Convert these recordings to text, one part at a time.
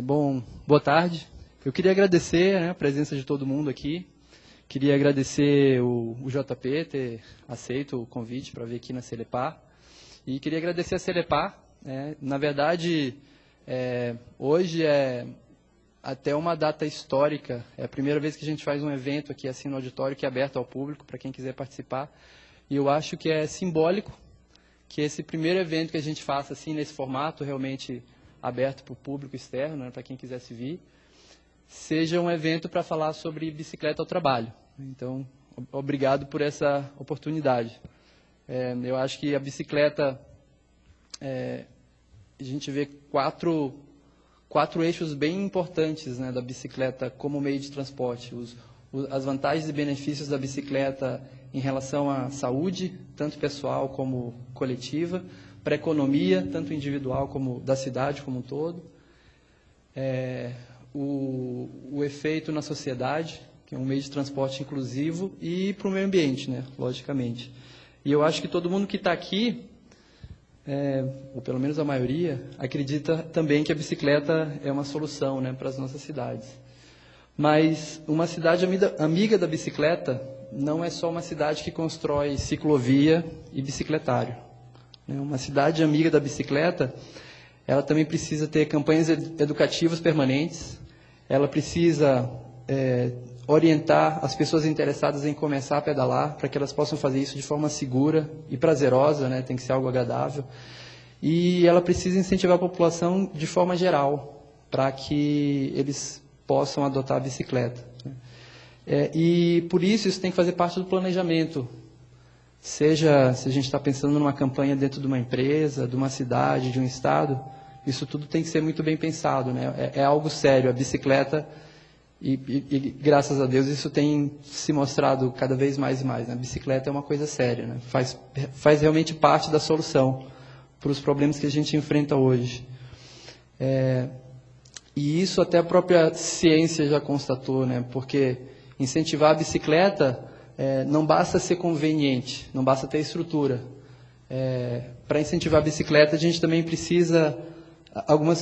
Bom, boa tarde. Eu queria agradecer, né, a presença de todo mundo aqui. Queria agradecer o JP ter aceito o convite para vir aqui na Celepar. E queria agradecer a Celepar. Na verdade, hoje é até uma data histórica. É a primeira vez que a gente faz um evento aqui assim no auditório que é aberto ao público, para quem quiser participar. E eu acho que é simbólico que esse primeiro evento que a gente faça assim nesse formato, realmente aberto para o público externo, né, para quem quisesse vir, seja um evento para falar sobre bicicleta ao trabalho. Então, obrigado por essa oportunidade. Eu acho que a bicicleta, a gente vê quatro eixos bem importantes, né, da bicicleta como meio de transporte. As vantagens e benefícios da bicicleta em relação à saúde, tanto pessoal como coletiva, para a economia, tanto individual como da cidade como um todo. O efeito na sociedade, que é um meio de transporte inclusivo, e para o meio ambiente, né, logicamente. E eu acho que todo mundo que está aqui, ou pelo menos a maioria, acredita também que a bicicleta é uma solução, né, para as nossas cidades. Mas uma cidade amiga da bicicleta não é só uma cidade que constrói ciclovia e bicicletário. Uma cidade amiga da bicicleta, ela também precisa ter campanhas educativas permanentes, ela precisa orientar as pessoas interessadas em começar a pedalar, para que elas possam fazer isso de forma segura e prazerosa, né? Tem que ser algo agradável. E ela precisa incentivar a população de forma geral, para que eles possam adotar a bicicleta. E por isso tem que fazer parte do planejamento. Seja se a gente está pensando numa campanha dentro de uma empresa, de uma cidade, de um estado, isso tudo tem que ser muito bem pensado, né? É algo sério. A bicicleta, e graças a Deus isso tem se mostrado cada vez mais e mais, né? A bicicleta é uma coisa séria, né? Faz realmente parte da solução para os problemas que a gente enfrenta hoje. E isso até a própria ciência já constatou, né? Porque incentivar a bicicleta não basta ser conveniente, não basta ter estrutura. Para incentivar a bicicleta, a gente também precisa...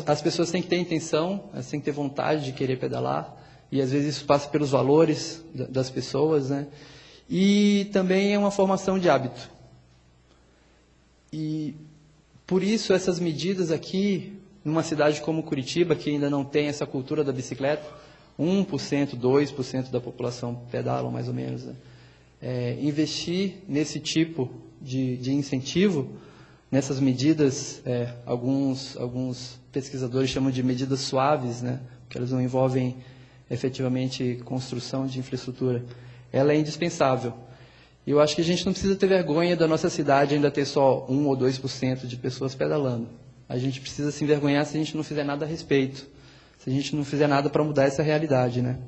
As pessoas têm que ter intenção, elas têm que ter vontade de querer pedalar, e às vezes isso passa pelos valores das pessoas, né? E também é uma formação de hábito. E por isso essas medidas aqui, numa cidade como Curitiba, que ainda não tem essa cultura da bicicleta, 1%, 2% da população pedalam mais ou menos, né? Investir nesse tipo de incentivo, nessas medidas, alguns pesquisadores chamam de medidas suaves, né, porque elas não envolvem efetivamente construção de infraestrutura, ela é indispensável. E eu acho que a gente não precisa ter vergonha da nossa cidade ainda ter só 1 ou 2% de pessoas pedalando. A gente precisa se envergonhar se a gente não fizer nada a respeito, se a gente não fizer nada para mudar essa realidade, né?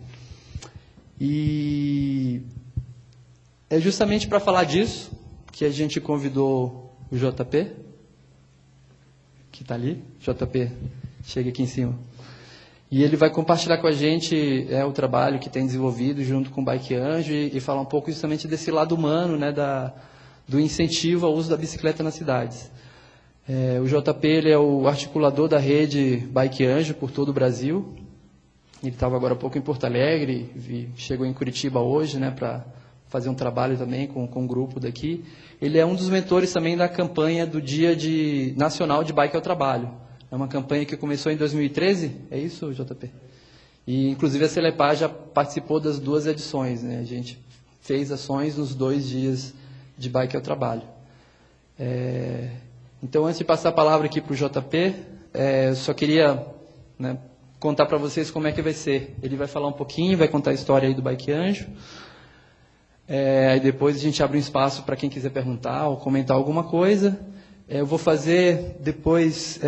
E é justamente para falar disso que a gente convidou o JP, que está ali. JP, chega aqui em cima. E ele vai compartilhar com a gente o trabalho que tem desenvolvido junto com o Bike Anjo e falar um pouco justamente desse lado humano, né, do incentivo ao uso da bicicleta nas cidades. O JP ele é o articulador da rede Bike Anjo por todo o Brasil. Ele estava agora há pouco em Porto Alegre, chegou em Curitiba hoje, né, para fazer um trabalho também com um grupo daqui. Ele é um dos mentores também da campanha do Dia Nacional de Bike ao Trabalho. É uma campanha que começou em 2013, é isso, JP? E, inclusive, a Celepar já participou das 2 edições, né? A gente fez ações nos 2 dias de Bike ao Trabalho. Então, antes de passar a palavra aqui para o JP, eu só queria, né, contar para vocês como é que vai ser. Ele vai falar um pouquinho, vai contar a história aí do Bike Anjo. Aí depois a gente abre um espaço para quem quiser perguntar ou comentar alguma coisa. Eu vou fazer depois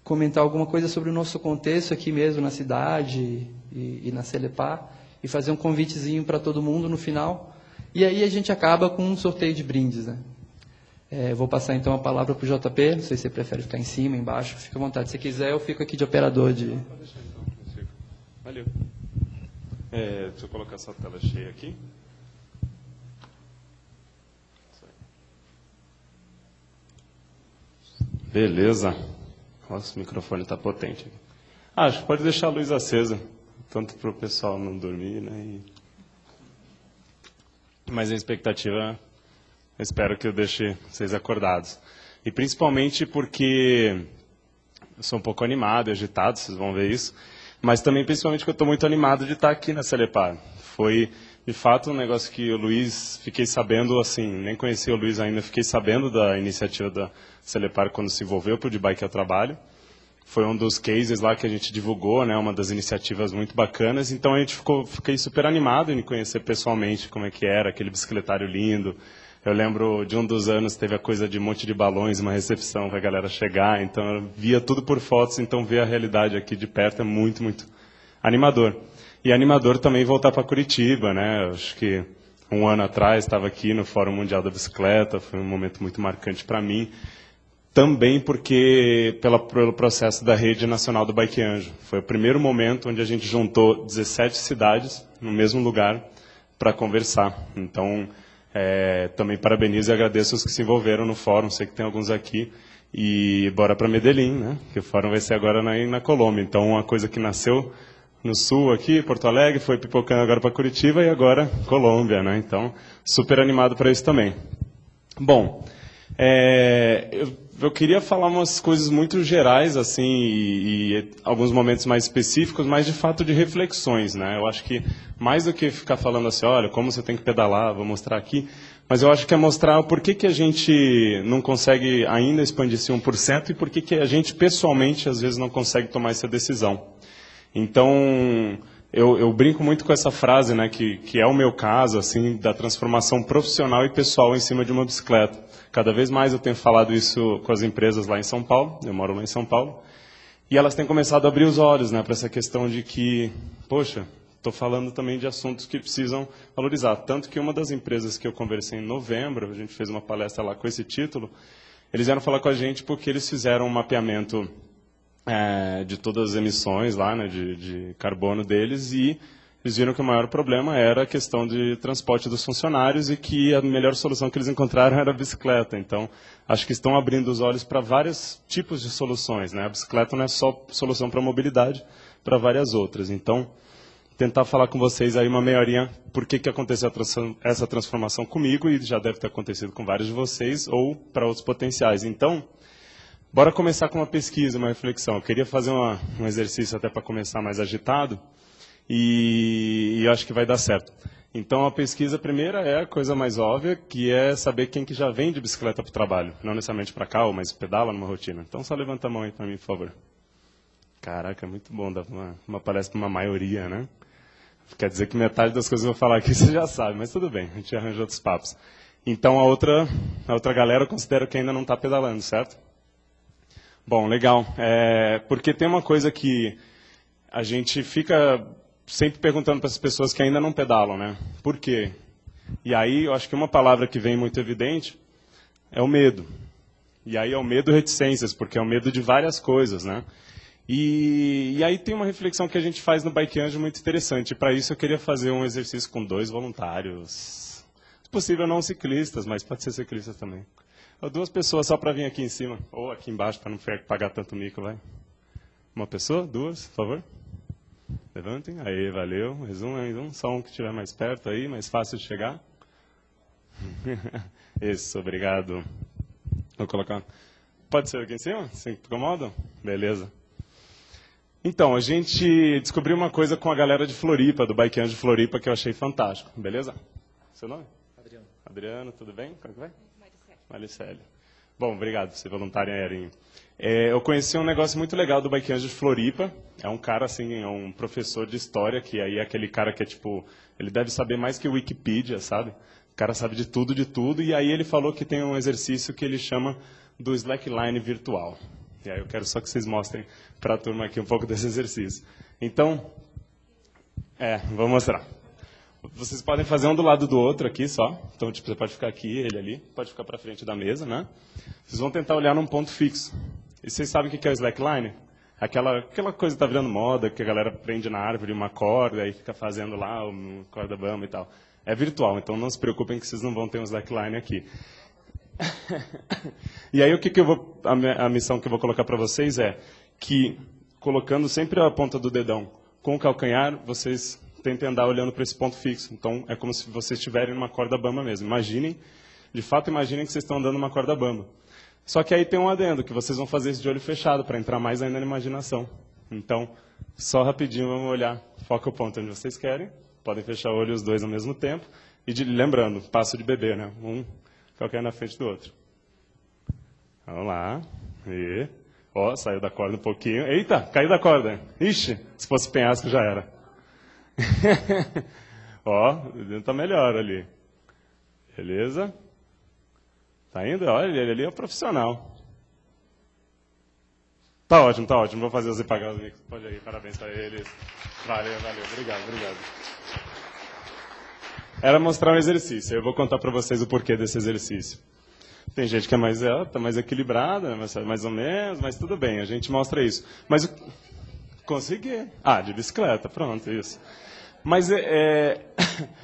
comentar alguma coisa sobre o nosso contexto aqui mesmo na cidade e na Celepar e fazer um convitezinho para todo mundo no final. E aí a gente acaba com um sorteio de brindes, né? Vou passar então a palavra para o JP, não sei se você prefere ficar em cima, embaixo, fica à vontade. Se quiser, eu fico aqui de operador de... Pode deixar então, valeu. Deixa eu colocar essa tela cheia aqui. Beleza. Nossa, o microfone está potente aqui. Acho que pode deixar a luz acesa, tanto para o pessoal não dormir, né? Mas a expectativa, eu espero que eu deixe vocês acordados. E principalmente porque eu sou um pouco animado e agitado, vocês vão ver isso, mas também principalmente porque eu estou muito animado de estar aqui na Celepar. Foi, de fato, um negócio que o Luiz, fiquei sabendo, assim, nem conhecia o Luiz ainda, fiquei sabendo da iniciativa da Celepar quando se envolveu para o De Bike ao Trabalho. Foi um dos cases lá que a gente divulgou, né, uma das iniciativas muito bacanas, então fiquei super animado em conhecer pessoalmente como é que era, aquele bicicletário lindo. Eu lembro de um dos anos, teve a coisa de um monte de balões, uma recepção para a galera chegar, então eu via tudo por fotos, então ver a realidade aqui de perto é muito, muito animador. E animador também voltar para Curitiba, né? Acho que um ano atrás estava aqui no Fórum Mundial da Bicicleta, foi um momento muito marcante para mim. Também porque pelo processo da Rede Nacional do Bike Anjo. Foi o primeiro momento onde a gente juntou 17 cidades no mesmo lugar para conversar. Então, também parabenizo e agradeço os que se envolveram no fórum, sei que tem alguns aqui. E bora para Medellín, né? Que o fórum vai ser agora na Colômbia. Então, uma coisa que nasceu no sul aqui, Porto Alegre, foi pipocando agora para Curitiba e agora Colômbia, né? Então, super animado para isso também. Bom, eu queria falar umas coisas muito gerais, assim, e alguns momentos mais específicos, mas de fato de reflexões, né? Eu acho que mais do que ficar falando assim, olha, como você tem que pedalar, vou mostrar aqui, mas eu acho que é mostrar o porquê que a gente não consegue ainda expandir esse 1% e porquê que a gente pessoalmente às vezes não consegue tomar essa decisão. Então, eu brinco muito com essa frase, né, que é o meu caso, assim, da transformação profissional e pessoal em cima de uma bicicleta. Cada vez mais eu tenho falado isso com as empresas lá em São Paulo, eu moro lá em São Paulo, e elas têm começado a abrir os olhos, né, para essa questão de que, poxa, estou falando também de assuntos que precisam valorizar. Tanto que uma das empresas que eu conversei em novembro, a gente fez uma palestra lá com esse título, eles vieram falar com a gente porque eles fizeram um mapeamento de todas as emissões lá, né, de carbono deles, e eles viram que o maior problema era a questão de transporte dos funcionários e que a melhor solução que eles encontraram era a bicicleta. Então, acho que estão abrindo os olhos para vários tipos de soluções, né? A bicicleta não é só solução para a mobilidade, para várias outras. Então, tentar falar com vocês aí uma meia horinha por que aconteceu essa transformação comigo, e já deve ter acontecido com vários de vocês, ou para outros potenciais. Então, bora começar com uma pesquisa, uma reflexão. Eu queria fazer um exercício até para começar mais agitado, e eu acho que vai dar certo. Então, a pesquisa primeira é a coisa mais óbvia, que é saber quem que já vem de bicicleta para o trabalho. Não necessariamente para cá, mas pedala numa rotina. Então, só levanta a mão aí para mim, por favor. Caraca, é muito bom dar uma palestra para uma maioria, né? Quer dizer que metade das coisas que eu vou falar aqui você já sabe, mas tudo bem, a gente arranja outros papos. Então, a outra galera eu considero que ainda não está pedalando, certo? Bom, legal. Porque tem uma coisa que a gente fica sempre perguntando para as pessoas que ainda não pedalam, né? Por quê? E aí, eu acho que uma palavra que vem muito evidente é o medo. E aí é o medo reticências, porque é o medo de várias coisas, né? E aí tem uma reflexão que a gente faz no Bike Anjo muito interessante. Para isso eu queria fazer um exercício com 2 voluntários. Se possível, não ciclistas, mas pode ser ciclistas também. 2 pessoas só para vir aqui em cima, ou aqui embaixo, para não pagar tanto mico, vai. Uma pessoa? 2, por favor. Levantem. Aí, valeu. Mais um. Só um que estiver mais perto aí, mais fácil de chegar. Isso, obrigado. Vou colocar. Pode ser aqui em cima? Se incomodam? Beleza. Então, a gente descobriu uma coisa com a galera de Floripa, do Bike Anjo de Floripa, que eu achei fantástico. Beleza? Seu nome? Adriano. Adriano, tudo bem? Como é que vai? Maricele. Bom, obrigado por ser voluntário, Erinho. Eu conheci um negócio muito legal do Bike Anjo de Floripa. É um cara, assim, é um professor de história, que aí é aquele cara que é tipo... Ele deve saber mais que o Wikipedia, sabe? O cara sabe de tudo, e aí ele falou que tem um exercício que ele chama do slackline virtual. E aí eu quero só que vocês mostrem para a turma aqui um pouco desse exercício. Então, vou mostrar. Vocês podem fazer um do lado do outro aqui só. Então, tipo, você pode ficar aqui, ele ali. Pode ficar para frente da mesa, né? Vocês vão tentar olhar num ponto fixo. E vocês sabem o que é o slackline? Aquela coisa que está virando moda, que a galera prende na árvore uma corda e fica fazendo lá uma corda bamba e tal. É virtual, então não se preocupem que vocês não vão ter um slackline aqui. E aí, a missão que eu vou colocar para vocês é que colocando sempre a ponta do dedão com o calcanhar, vocês tentem andar olhando para esse ponto fixo. Então, é como se vocês estiverem numa corda bamba mesmo. Imaginem, de fato, imaginem que vocês estão andando numa corda bamba. Só que aí tem um adendo, que vocês vão fazer isso de olho fechado, para entrar mais ainda na imaginação. Então, só rapidinho, vamos olhar, foca o ponto onde vocês querem, podem fechar o olho os dois ao mesmo tempo, e lembrando, passo de bebê, né? Um calcanhar na frente do outro. Vamos lá. E... Ó, saiu da corda um pouquinho. Eita, caiu da corda. Ixi, se fosse penhasco já era. Ó, tá melhor ali. Beleza? Tá indo? Olha, ele ali é um profissional. Tá ótimo, tá ótimo. Vou fazer os apagar os micos. Pode ir, parabéns para eles. Valeu, valeu. Obrigado, obrigado. Era mostrar um exercício. Eu vou contar para vocês o porquê desse exercício. Tem gente que é mais alta, mais equilibrada, mais ou menos, mas tudo bem, a gente mostra isso. Mas consegui. Ah, de bicicleta, pronto, isso. Mas,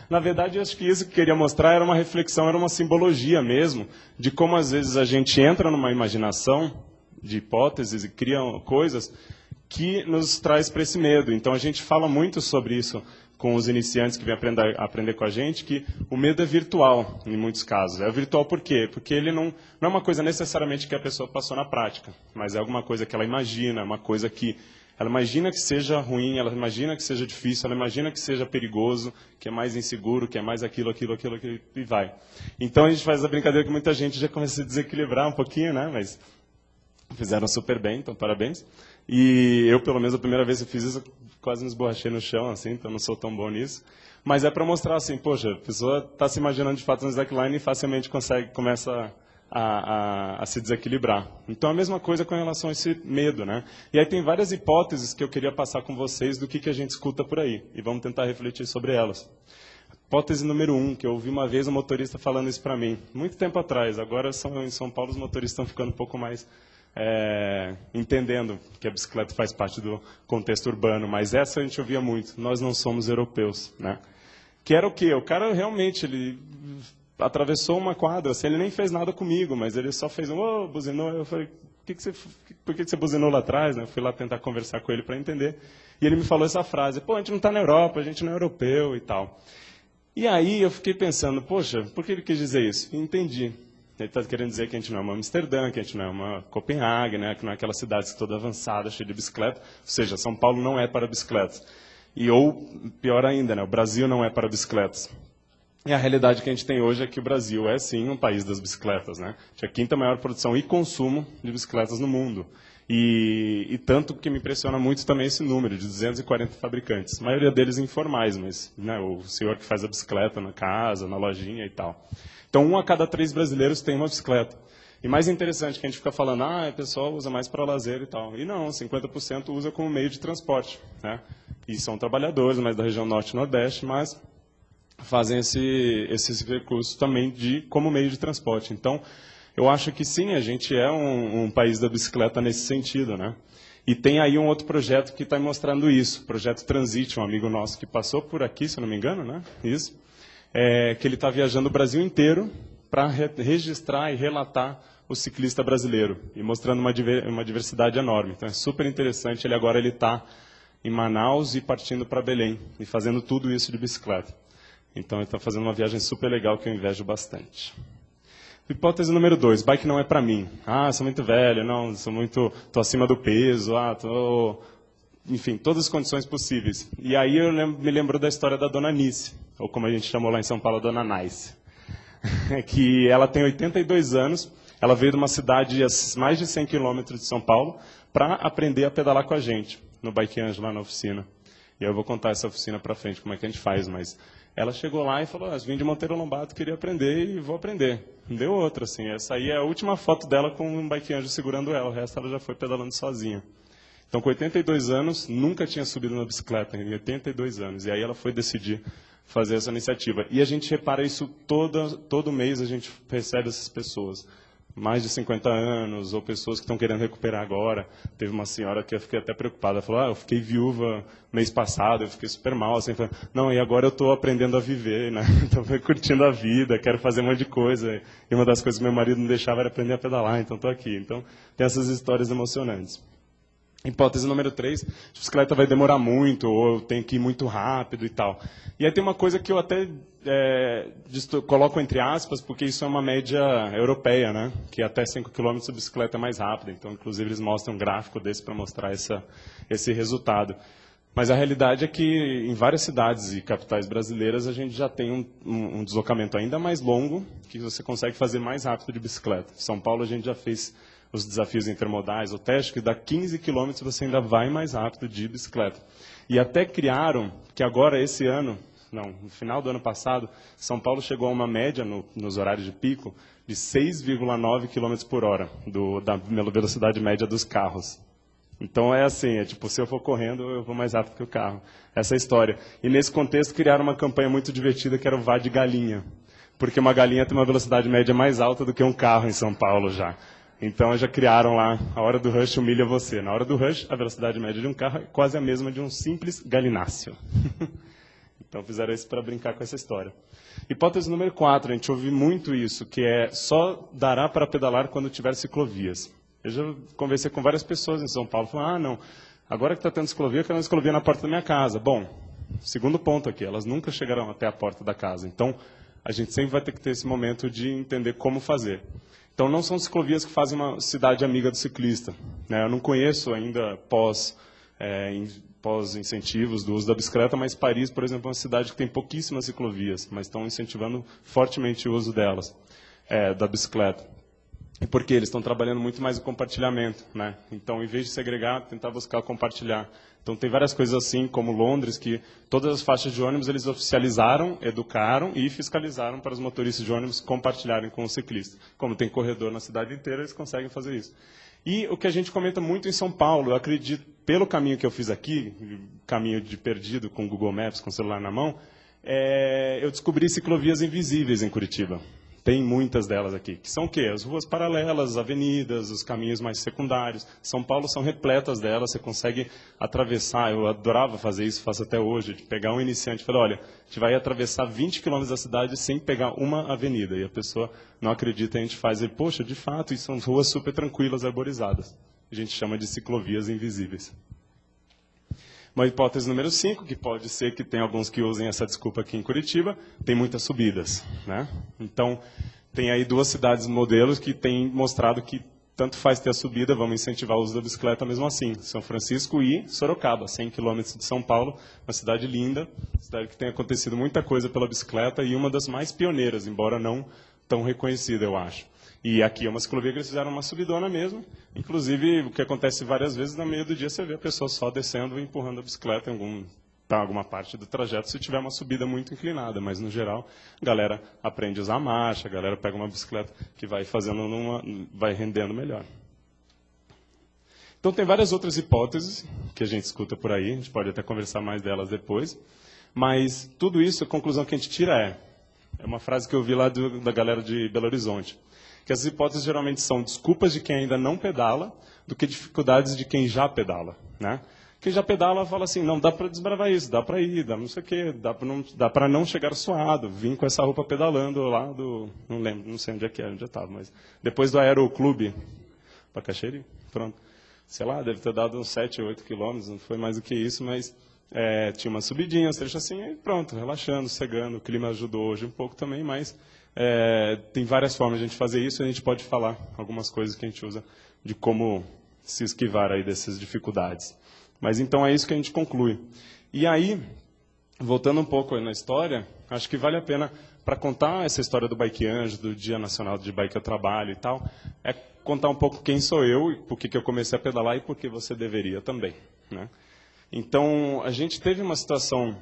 na verdade, eu acho que isso que eu queria mostrar era uma reflexão, era uma simbologia mesmo, de como às vezes a gente entra numa imaginação de hipóteses e cria coisas que nos traz para esse medo. Então, a gente fala muito sobre isso com os iniciantes que vêm aprender com a gente, que o medo é virtual, em muitos casos. É virtual por quê? Porque ele não é uma coisa necessariamente que a pessoa passou na prática, mas é alguma coisa que ela imagina, uma coisa que ela imagina que seja ruim, ela imagina que seja difícil, ela imagina que seja perigoso, que é mais inseguro, que é mais aquilo, e vai. Então a gente faz a brincadeira que muita gente já começa a se desequilibrar um pouquinho, né? Mas fizeram super bem, então parabéns. E eu, pelo menos, a primeira vez que eu fiz isso, quase me esborrachei no chão, assim, então não sou tão bom nisso. Mas é para mostrar assim, poxa, a pessoa está se imaginando de fato no slackline e facilmente começa a se desequilibrar. Então, a mesma coisa com relação a esse medo, né? E aí tem várias hipóteses que eu queria passar com vocês do que a gente escuta por aí. E vamos tentar refletir sobre elas. Hipótese número 1, que eu ouvi uma vez um motorista falando isso para mim, muito tempo atrás. Agora, em São Paulo, os motoristas estão ficando um pouco mais entendendo que a bicicleta faz parte do contexto urbano, mas essa a gente ouvia muito. Nós não somos europeus, né? Que era o quê? O cara realmente, ele atravessou uma quadra, assim, ele nem fez nada comigo, mas ele só fez buzinou. Eu falei, por que você buzinou lá atrás? Né? Eu fui lá tentar conversar com ele para entender. E ele me falou essa frase, a gente não está na Europa, a gente não é europeu e tal. E aí eu fiquei pensando, poxa, por que ele quis dizer isso? E entendi. Ele está querendo dizer que a gente não é uma Amsterdã, que a gente não é uma Copenhague, né? Que não é aquela cidade toda avançada, cheia de bicicleta. Ou seja, São Paulo não é para bicicletas. Ou, pior ainda, né? O Brasil não é para bicicletas. E a realidade que a gente tem hoje é que o Brasil é, sim, um país das bicicletas, né? A gente é a quinta maior produção e consumo de bicicletas no mundo. E tanto que me impressiona muito também esse número, de 240 fabricantes. A maioria deles informais, mas né, o senhor que faz a bicicleta na casa, na lojinha e tal. Então, 1 a cada 3 brasileiros tem uma bicicleta. E mais interessante que a gente fica falando, o pessoal usa mais para lazer e tal. E não, 50% usa como meio de transporte, né? E são trabalhadores, mais da região norte e nordeste, mas fazem esses recursos também como meio de transporte. Então, eu acho que sim, a gente é um país da bicicleta nesse sentido, né? E tem aí um outro projeto que está mostrando isso, o projeto Transite, um amigo nosso que passou por aqui, se eu não me engano, né? Isso. Que ele está viajando o Brasil inteiro para registrar e relatar o ciclista brasileiro e mostrando uma diversidade enorme. Então é super interessante. Ele agora está em Manaus e partindo para Belém e fazendo tudo isso de bicicleta. Então ele está fazendo uma viagem super legal que eu invejo bastante. Hipótese número 2, bike não é para mim. Sou muito velho, não, estou acima do peso, enfim, todas as condições possíveis. E aí me lembrou da história da Dona Nice, ou como a gente chamou lá em São Paulo, a Dona Nice. Que ela tem 82 anos, ela veio de uma cidade a mais de 100 quilômetros de São Paulo para aprender a pedalar com a gente, no Bike Anjo, lá na oficina. E eu vou contar essa oficina para frente, como é que a gente faz, mas ela chegou lá e falou, vim de Monteiro Lobato, queria aprender e vou aprender. Deu outra, assim, essa aí é a última foto dela com um Bike Anjo segurando ela, o resto ela já foi pedalando sozinha. Então, com 82 anos, nunca tinha subido na bicicleta, em 82 anos. E aí ela foi decidir fazer essa iniciativa. E a gente repara isso todo mês, a gente recebe essas pessoas. Mais de 50 anos, ou pessoas que estão querendo recuperar agora. Teve uma senhora que eu fiquei até preocupada. Ela falou, eu fiquei viúva mês passado, eu fiquei super mal. Assim, falei, não, e agora eu estou aprendendo a viver, né? Estou curtindo a vida, quero fazer um monte de coisa. E uma das coisas que meu marido não deixava era aprender a pedalar, então estou aqui. Então, tem essas histórias emocionantes. Hipótese número 3, a bicicleta vai demorar muito, ou eu tenho que ir muito rápido e tal. E aí tem uma coisa que eu até coloco entre aspas, porque isso é uma média europeia, né? Que até 5 km a bicicleta é mais rápida. Então, inclusive, eles mostram um gráfico desse para mostrar esse resultado. Mas a realidade é que em várias cidades e capitais brasileiras a gente já tem um deslocamento ainda mais longo, que você consegue fazer mais rápido de bicicleta. Em São Paulo a gente já fez os desafios intermodais, o teste, que dá 15 km você ainda vai mais rápido de bicicleta. E até criaram, que agora esse ano, no final do ano passado, São Paulo chegou a uma média nos horários de pico de 6,9 km por hora, da velocidade média dos carros. Então é assim, tipo, se eu for correndo, eu vou mais rápido que o carro. Essa é a história. E nesse contexto criaram uma campanha muito divertida que era o Vá de Galinha. Porque uma galinha tem uma velocidade média mais alta do que um carro em São Paulo já. Então já criaram lá, a hora do rush humilha você. Na hora do rush, a velocidade média de um carro é quase a mesma de um simples galináceo. Então fizeram isso para brincar com essa história. Hipótese número 4, a gente ouve muito isso, que é só dará para pedalar quando tiver ciclovias. Eu já conversei com várias pessoas em São Paulo, falaram, não, agora que está tendo ciclovia, eu quero uma ciclovia na porta da minha casa. Bom, segundo ponto aqui, elas nunca chegarão até a porta da casa. Então, a gente sempre vai ter que ter esse momento de entender como fazer. Então, não são ciclovias que fazem uma cidade amiga do ciclista, né? Eu não conheço ainda pós-incentivos do uso da bicicleta, mas Paris, por exemplo, é uma cidade que tem pouquíssimas ciclovias, mas estão incentivando fortemente o uso delas, da bicicleta. E porque eles estão trabalhando muito mais o compartilhamento, né? Então, em vez de segregar, tentar buscar compartilhar. Então, tem várias coisas assim, como Londres, que todas as faixas de ônibus eles oficializaram, educaram e fiscalizaram para os motoristas de ônibus compartilharem com os ciclistas. Como tem corredor na cidade inteira, eles conseguem fazer isso. E o que a gente comenta muito em São Paulo, eu acredito, pelo caminho que eu fiz aqui, caminho de perdido com o Google Maps, com o celular na mão, eu descobri ciclovias invisíveis em Curitiba. Tem muitas delas aqui, que são o quê? As ruas paralelas, as avenidas, os caminhos mais secundários. São Paulo são repletas delas, você consegue atravessar, eu adorava fazer isso, faço até hoje, de pegar um iniciante e falar, olha, a gente vai atravessar 20 quilômetros da cidade sem pegar uma avenida. E a pessoa não acredita, a gente faz, e, poxa, de fato, isso são ruas super tranquilas, arborizadas. A gente chama de ciclovias invisíveis. Uma hipótese número 5, que pode ser que tem alguns que usem essa desculpa aqui em Curitiba, tem muitas subidas, né? Então, tem aí 2 cidades modelos que têm mostrado que tanto faz ter a subida, vamos incentivar o uso da bicicleta mesmo assim. São Francisco e Sorocaba, 100 quilômetros de São Paulo, uma cidade linda, cidade que tem acontecido muita coisa pela bicicleta e uma das mais pioneiras, embora não tão reconhecida, eu acho. E aqui é uma ciclovia que eles fizeram uma subidona mesmo. Inclusive, o que acontece várias vezes, no meio do dia você vê a pessoa só descendo e empurrando a bicicleta em alguma parte do trajeto, se tiver uma subida muito inclinada. Mas, no geral, a galera aprende a usar a marcha, a galera pega uma bicicleta que vai vai rendendo melhor. Então, tem várias outras hipóteses que a gente escuta por aí, a gente pode até conversar mais delas depois. Mas, tudo isso, a conclusão que a gente tira é uma frase que eu vi lá da galera de Belo Horizonte, que as hipóteses geralmente são desculpas de quem ainda não pedala do que dificuldades de quem já pedala, né? Quem já pedala fala assim, não, dá para desbravar isso, dá para ir, dá não sei o quê, dá para não chegar suado, vim com essa roupa pedalando lá não lembro, não sei onde é que era, onde eu estava, mas depois do Aeroclube, Bacaxeri, pronto, sei lá, deve ter dado uns 7, 8 quilômetros, não foi mais do que isso, mas tinha uma subidinha, trecho assim, aí pronto, relaxando, cegando, o clima ajudou hoje um pouco também, mas tem várias formas de a gente fazer isso, e a gente pode falar algumas coisas que a gente usa de como se esquivar aí dessas dificuldades. Mas então é isso que a gente conclui. E aí, voltando um pouco aí na história, acho que vale a pena, para contar essa história do Bike Anjo, do Dia Nacional de Bike ao Trabalho e tal, contar um pouco quem sou eu, e por que eu comecei a pedalar e por que você deveria também, né? Então, a gente teve uma situação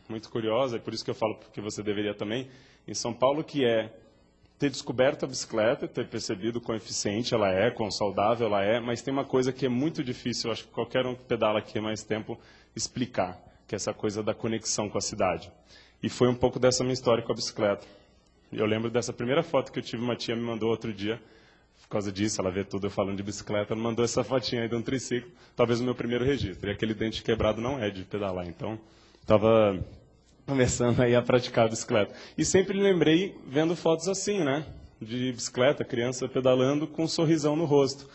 muito curiosa, e por isso que eu falo que você deveria também, em São Paulo, que é ter descoberto a bicicleta, ter percebido quão eficiente ela é, quão saudável ela é, mas tem uma coisa que é muito difícil, eu acho que qualquer um que pedala aqui há mais tempo, explicar, que é essa coisa da conexão com a cidade. E foi um pouco dessa minha história com a bicicleta. Eu lembro dessa primeira foto que eu tive, uma tia me mandou outro dia, por causa disso, ela vê tudo eu falando de bicicleta, ela mandou essa fotinha aí de um triciclo, talvez o meu primeiro registro. E aquele dente quebrado não é de pedalar, então estava começando aí a praticar a bicicleta. E sempre lembrei vendo fotos assim, né? De bicicleta, criança pedalando com um sorrisão no rosto.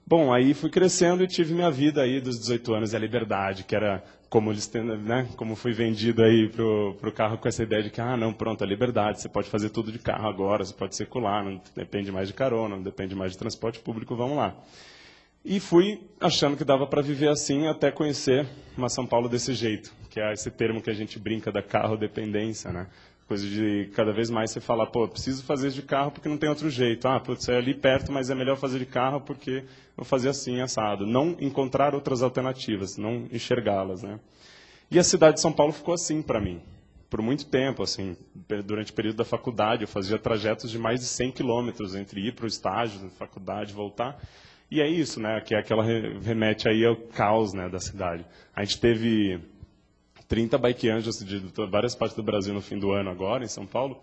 Bom, aí fui crescendo e tive minha vida aí dos 18 anos e a liberdade, que era como eles têm, né, como fui vendido aí pro carro com essa ideia de que, não, pronto, a liberdade, você pode fazer tudo de carro agora, você pode circular, não depende mais de carona, não depende mais de transporte público, vamos lá. E fui achando que dava para viver assim até conhecer uma São Paulo desse jeito, que é esse termo que a gente brinca da carro dependência, né? Coisa de cada vez mais você falar, pô, preciso fazer isso de carro porque não tem outro jeito. Putz, é ali perto, mas é melhor fazer de carro porque eu vou fazer assim, assado. Não encontrar outras alternativas, não enxergá-las, né? E a cidade de São Paulo ficou assim para mim, por muito tempo, assim, durante o período da faculdade, eu fazia trajetos de mais de 100 quilômetros entre ir para o estágio, da faculdade, voltar. E é isso, né, que é aquela remete aí ao caos, né, da cidade. A gente teve 30 bike angels de várias partes do Brasil no fim do ano agora, em São Paulo,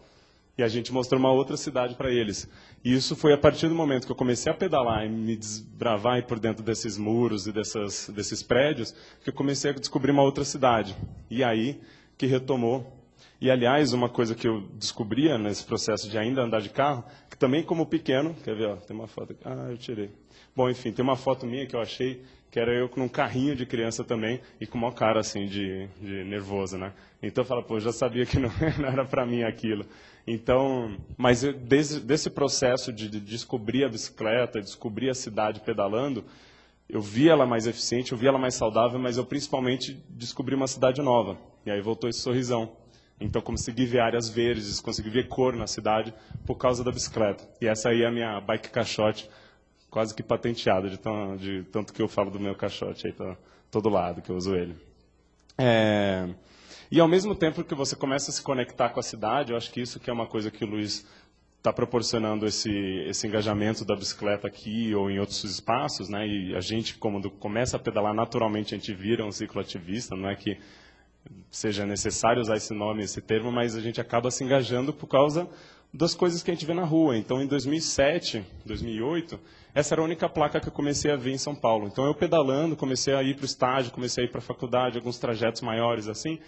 e a gente mostrou uma outra cidade para eles. E isso foi a partir do momento que eu comecei a pedalar e me desbravar aí por dentro desses muros e desses prédios, que eu comecei a descobrir uma outra cidade. E aí que retomou. E, aliás, uma coisa que eu descobria nesse processo de ainda andar de carro, que também como pequeno, quer ver, ó, tem uma foto aqui, eu tirei. Bom, enfim, tem uma foto minha que eu achei, que era eu num carrinho de criança também, e com uma cara assim de nervoso, né? Então eu falo, pô, eu já sabia que não era para mim aquilo. Então, mas desse processo de descobrir a bicicleta, descobrir a cidade pedalando, eu vi ela mais eficiente, eu vi ela mais saudável, mas eu principalmente descobri uma cidade nova. E aí voltou esse sorrisão. Então consegui ver áreas verdes, consegui ver cor na cidade por causa da bicicleta. E essa aí é a minha bike caixote, quase que patenteada, de tanto que eu falo do meu caixote aí para todo lado que eu uso ele. E ao mesmo tempo que você começa a se conectar com a cidade, eu acho que isso que é uma coisa que o Luiz está proporcionando esse engajamento da bicicleta aqui ou em outros espaços, né? E a gente, quando começa a pedalar, naturalmente a gente vira um cicloativista, não é que seja necessário usar esse nome, esse termo, mas a gente acaba se engajando por causa das coisas que a gente vê na rua. Então, em 2007, 2008, essa era a única placa que eu comecei a ver em São Paulo. Então, eu pedalando, comecei a ir para o estágio, comecei a ir para a faculdade, alguns trajetos maiores assim,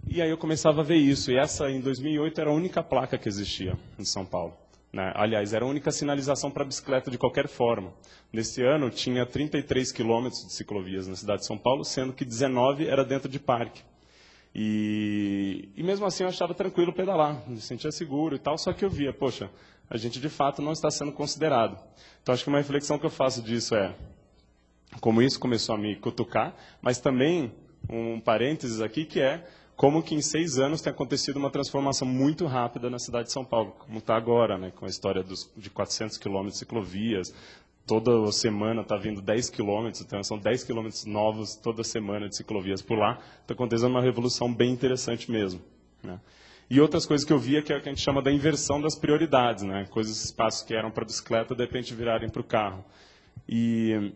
e aí eu começava a ver isso. E essa, em 2008, era a única placa que existia em São Paulo, né? Aliás, era a única sinalização para bicicleta de qualquer forma. Nesse ano, tinha 33 quilômetros de ciclovias na cidade de São Paulo, sendo que 19 era dentro de parque. E mesmo assim eu achava tranquilo pedalar, me sentia seguro e tal, só que eu via, poxa, a gente de fato não está sendo considerado. Então acho que uma reflexão que eu faço disso é como isso começou a me cutucar, mas também um parênteses aqui que é como que em 6 anos tem acontecido uma transformação muito rápida na cidade de São Paulo, como está agora, né, com a história de 400 quilômetros de ciclovias. Toda semana está vindo 10 quilômetros, então são 10 quilômetros novos toda semana de ciclovias por lá. Está acontecendo uma revolução bem interessante mesmo, né? E outras coisas que eu via que é o que a gente chama da inversão das prioridades, né? Coisas, espaços que eram para bicicleta, de repente virarem para o carro. E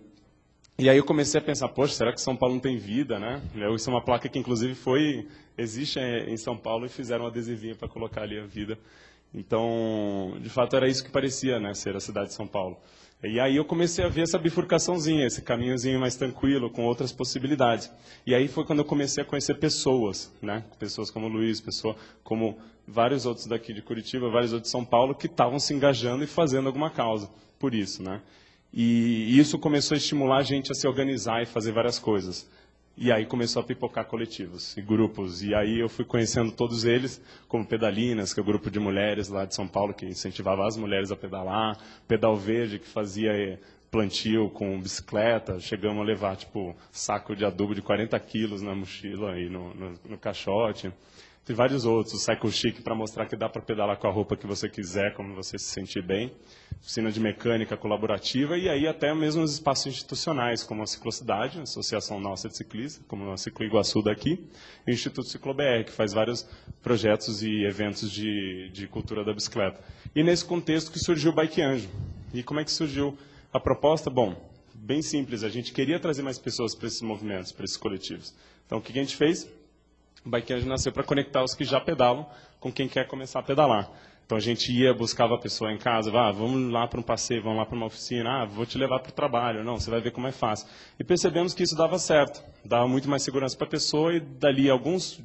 aí eu comecei a pensar, poxa, será que São Paulo não tem vida, né? Isso é uma placa que inclusive existe em São Paulo e fizeram um adesivinho para colocar ali a vida. Então, de fato, era isso que parecia, né, ser a cidade de São Paulo. E aí eu comecei a ver essa bifurcaçãozinha, esse caminhozinho mais tranquilo, com outras possibilidades. E aí foi quando eu comecei a conhecer pessoas, né? Pessoas como o Luiz, pessoas como vários outros daqui de Curitiba, vários outros de São Paulo, que estavam se engajando e fazendo alguma causa por isso, né? E isso começou a estimular a gente a se organizar e fazer várias coisas. E aí começou a pipocar coletivos e grupos. E aí eu fui conhecendo todos eles, como Pedalinas, que é o grupo de mulheres lá de São Paulo, que incentivava as mulheres a pedalar. Pedal Verde, que fazia plantio com bicicleta. Chegamos a levar, tipo, saco de adubo de 40 quilos na mochila e no caixote. Tem vários outros. O Cycle Chic, para mostrar que dá para pedalar com a roupa que você quiser, como você se sentir bem. Oficina de mecânica colaborativa e aí até mesmo os espaços institucionais, como a Ciclocidade, a Associação Nossa de Ciclistas, como a Ciclo Iguaçu daqui, e o Instituto CicloBR, que faz vários projetos e eventos de cultura da bicicleta. E nesse contexto que surgiu o Bike Anjo. E como é que surgiu a proposta? Bom, bem simples, a gente queria trazer mais pessoas para esses movimentos, para esses coletivos. Então, o que a gente fez? O Bike Anjo nasceu para conectar os que já pedalam com quem quer começar a pedalar. Então a gente buscava a pessoa em casa, vamos lá para um passeio, vamos lá para uma oficina, vou te levar para o trabalho, não, você vai ver como é fácil. E percebemos que isso dava certo, dava muito mais segurança para a pessoa e dali algumas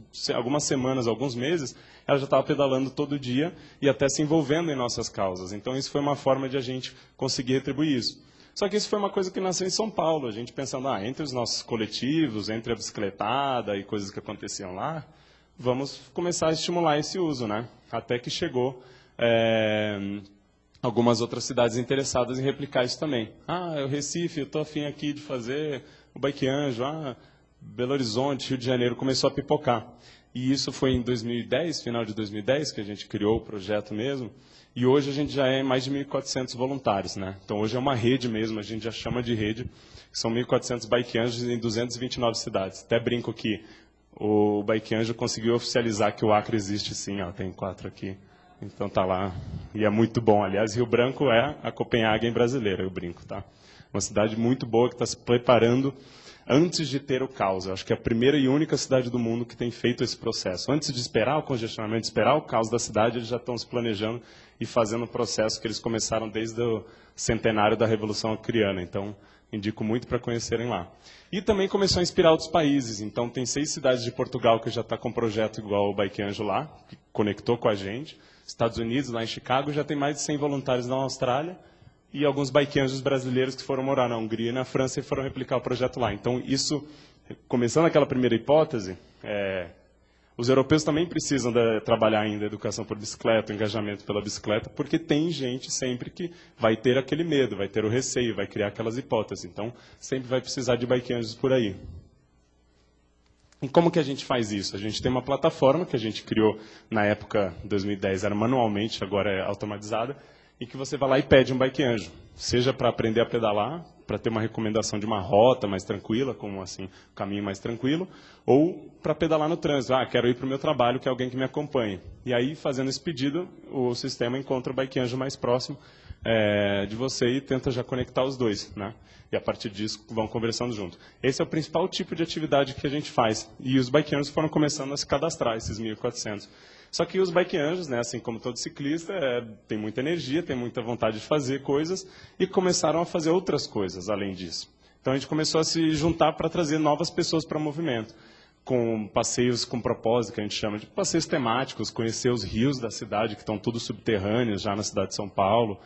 semanas, alguns meses, ela já estava pedalando todo dia e até se envolvendo em nossas causas. Então isso foi uma forma de a gente conseguir retribuir isso. Só que isso foi uma coisa que nasceu em São Paulo, a gente pensando, entre os nossos coletivos, entre a bicicletada e coisas que aconteciam lá, vamos começar a estimular esse uso, né? Até que chegou algumas outras cidades interessadas em replicar isso também. É o Recife, eu estou afim aqui de fazer o Bike Anjo, Belo Horizonte, Rio de Janeiro, começou a pipocar. E isso foi em 2010, final de 2010, que a gente criou o projeto mesmo, e hoje a gente já é mais de 1.400 voluntários, né? Então hoje é uma rede mesmo, a gente já chama de rede, são 1.400 Bike Anjos em 229 cidades. Até brinco que o Bike Anjo conseguiu oficializar que o Acre existe sim, tem 4 aqui. Então tá lá, e é muito bom. Aliás, Rio Branco é a Copenhagen brasileira, eu brinco, tá? Uma cidade muito boa que está se preparando antes de ter o caos. Eu acho que é a primeira e única cidade do mundo que tem feito esse processo. Antes de esperar o congestionamento, esperar o caos da cidade, eles já estão se planejando e fazendo o processo que eles começaram desde o centenário da Revolução Acreana. Então, indico muito para conhecerem lá. E também começou a inspirar outros países. Então, tem 6 cidades de Portugal que já está com um projeto igual o Bike Anjo lá, que conectou com a gente. Estados Unidos, lá em Chicago, já tem mais de 100 voluntários na Austrália. E alguns Bike Anjos brasileiros que foram morar na Hungria e na França e foram replicar o projeto lá. Então, isso, começando aquela primeira hipótese, os europeus também precisam trabalhar ainda a educação por bicicleta, o engajamento pela bicicleta, porque tem gente sempre que vai ter aquele medo, vai ter o receio, vai criar aquelas hipóteses. Então, sempre vai precisar de Bike Anjos por aí. E como que a gente faz isso? A gente tem uma plataforma que a gente criou na época, 2010, era manualmente, agora é automatizada, e que você vai lá e pede um Bike Anjo, seja para aprender a pedalar, para ter uma recomendação de uma rota mais tranquila, como assim, um caminho mais tranquilo, ou para pedalar no trânsito. Quero ir para o meu trabalho, que é alguém que me acompanhe. E aí, fazendo esse pedido, o sistema encontra o Bike Anjo mais próximo de você e tenta já conectar os dois, né? E a partir disso vão conversando junto. Esse é o principal tipo de atividade que a gente faz. E os Bike Anjos foram começando a se cadastrar, esses 1.400. Só que os Bike Anjos, né, assim como todo ciclista, tem muita energia, tem muita vontade de fazer coisas e começaram a fazer outras coisas além disso. Então a gente começou a se juntar para trazer novas pessoas para o movimento, com passeios com propósito, que a gente chama de passeios temáticos, conhecer os rios da cidade, que estão todos subterrâneos já na cidade de São Paulo,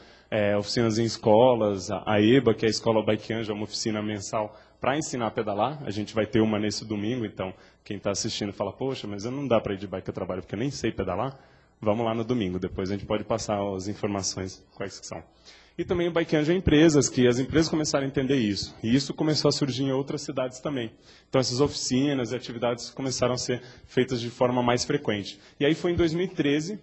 oficinas em escolas, a EBA, que é a Escola Bike Anjo, é uma oficina mensal para ensinar a pedalar. A gente vai ter uma nesse domingo, então quem está assistindo fala, poxa, mas não dá para ir de bike a trabalho porque eu nem sei pedalar. Vamos lá no domingo, depois a gente pode passar as informações quais que são. E também o Bike Anjo é empresas, que as empresas começaram a entender isso. E isso começou a surgir em outras cidades também. Então essas oficinas e atividades começaram a ser feitas de forma mais frequente. E aí foi em 2013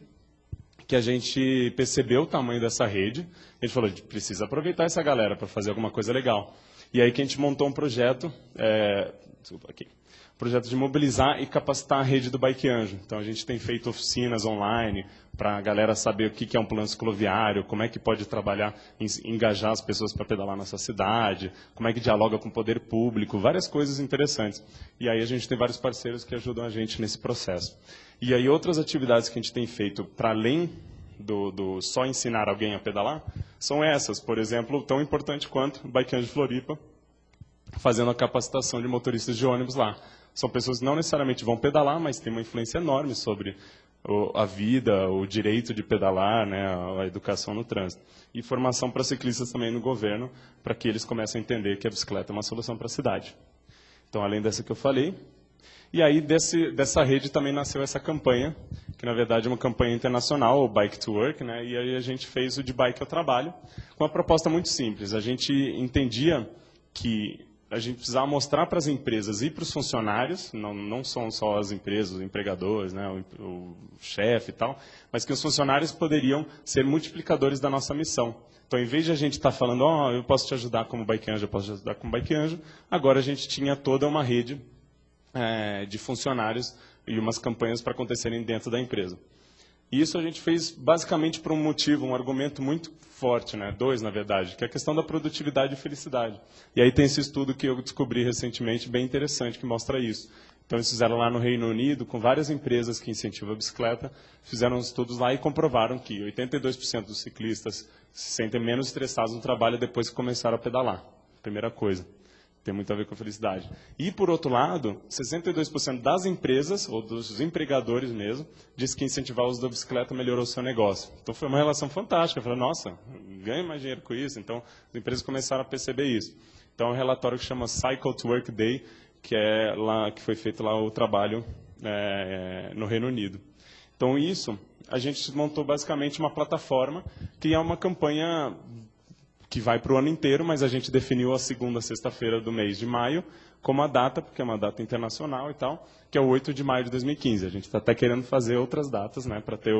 que a gente percebeu o tamanho dessa rede. A gente falou, a gente precisa aproveitar essa galera para fazer alguma coisa legal. E aí que a gente montou um projeto, projeto de mobilizar e capacitar a rede do Bike Anjo. Então a gente tem feito oficinas online para a galera saber o que é um plano cicloviário, como é que pode trabalhar, engajar as pessoas para pedalar nessa cidade, como é que dialoga com o poder público, várias coisas interessantes. E aí a gente tem vários parceiros que ajudam a gente nesse processo. E aí outras atividades que a gente tem feito para além do só ensinar alguém a pedalar, são essas, por exemplo, tão importante quanto o Bike Anjo Floripa, fazendo a capacitação de motoristas de ônibus lá. São pessoas que não necessariamente vão pedalar, mas têm uma influência enorme sobre a vida, o direito de pedalar, né, a educação no trânsito. E formação para ciclistas também no governo, para que eles comecem a entender que a bicicleta é uma solução para a cidade. Então, além dessa que eu falei. E aí, dessa rede também nasceu essa campanha, que na verdade é uma campanha internacional, o Bike to Work, né, e aí a gente fez o De Bike ao Trabalho, com uma proposta muito simples. A gente entendia que a gente precisava mostrar para as empresas e para os funcionários, não são só as empresas, os empregadores, né, o chefe e tal, mas que os funcionários poderiam ser multiplicadores da nossa missão. Então, em vez de a gente estar falando, eu posso te ajudar como Bike Anjo, eu posso te ajudar como Bike Anjo, agora a gente tinha toda uma rede de funcionários e umas campanhas para acontecerem dentro da empresa. E isso a gente fez basicamente por um motivo, um argumento muito forte, né? 2, na verdade, que é a questão da produtividade e felicidade. E aí tem esse estudo que eu descobri recentemente, bem interessante, que mostra isso. Então, eles fizeram lá no Reino Unido, com várias empresas que incentivam a bicicleta, fizeram estudos lá e comprovaram que 82% dos ciclistas se sentem menos estressados no trabalho depois que começaram a pedalar. Primeira coisa. Tem muito a ver com a felicidade. E, por outro lado, 62% das empresas, ou dos empregadores mesmo, diz que incentivar o uso da bicicleta melhorou o seu negócio. Então, foi uma relação fantástica. Eu falei, nossa, ganho mais dinheiro com isso. Então, as empresas começaram a perceber isso. Então, é um relatório que chama Cycle to Work Day, que foi feito lá o trabalho no Reino Unido. Então, isso, a gente montou basicamente uma plataforma que é uma campanha que vai para o ano inteiro, mas a gente definiu a segunda sexta-feira do mês de maio como a data, porque é uma data internacional e tal, que é o 8 de maio de 2015. A gente está até querendo fazer outras datas, né, para ter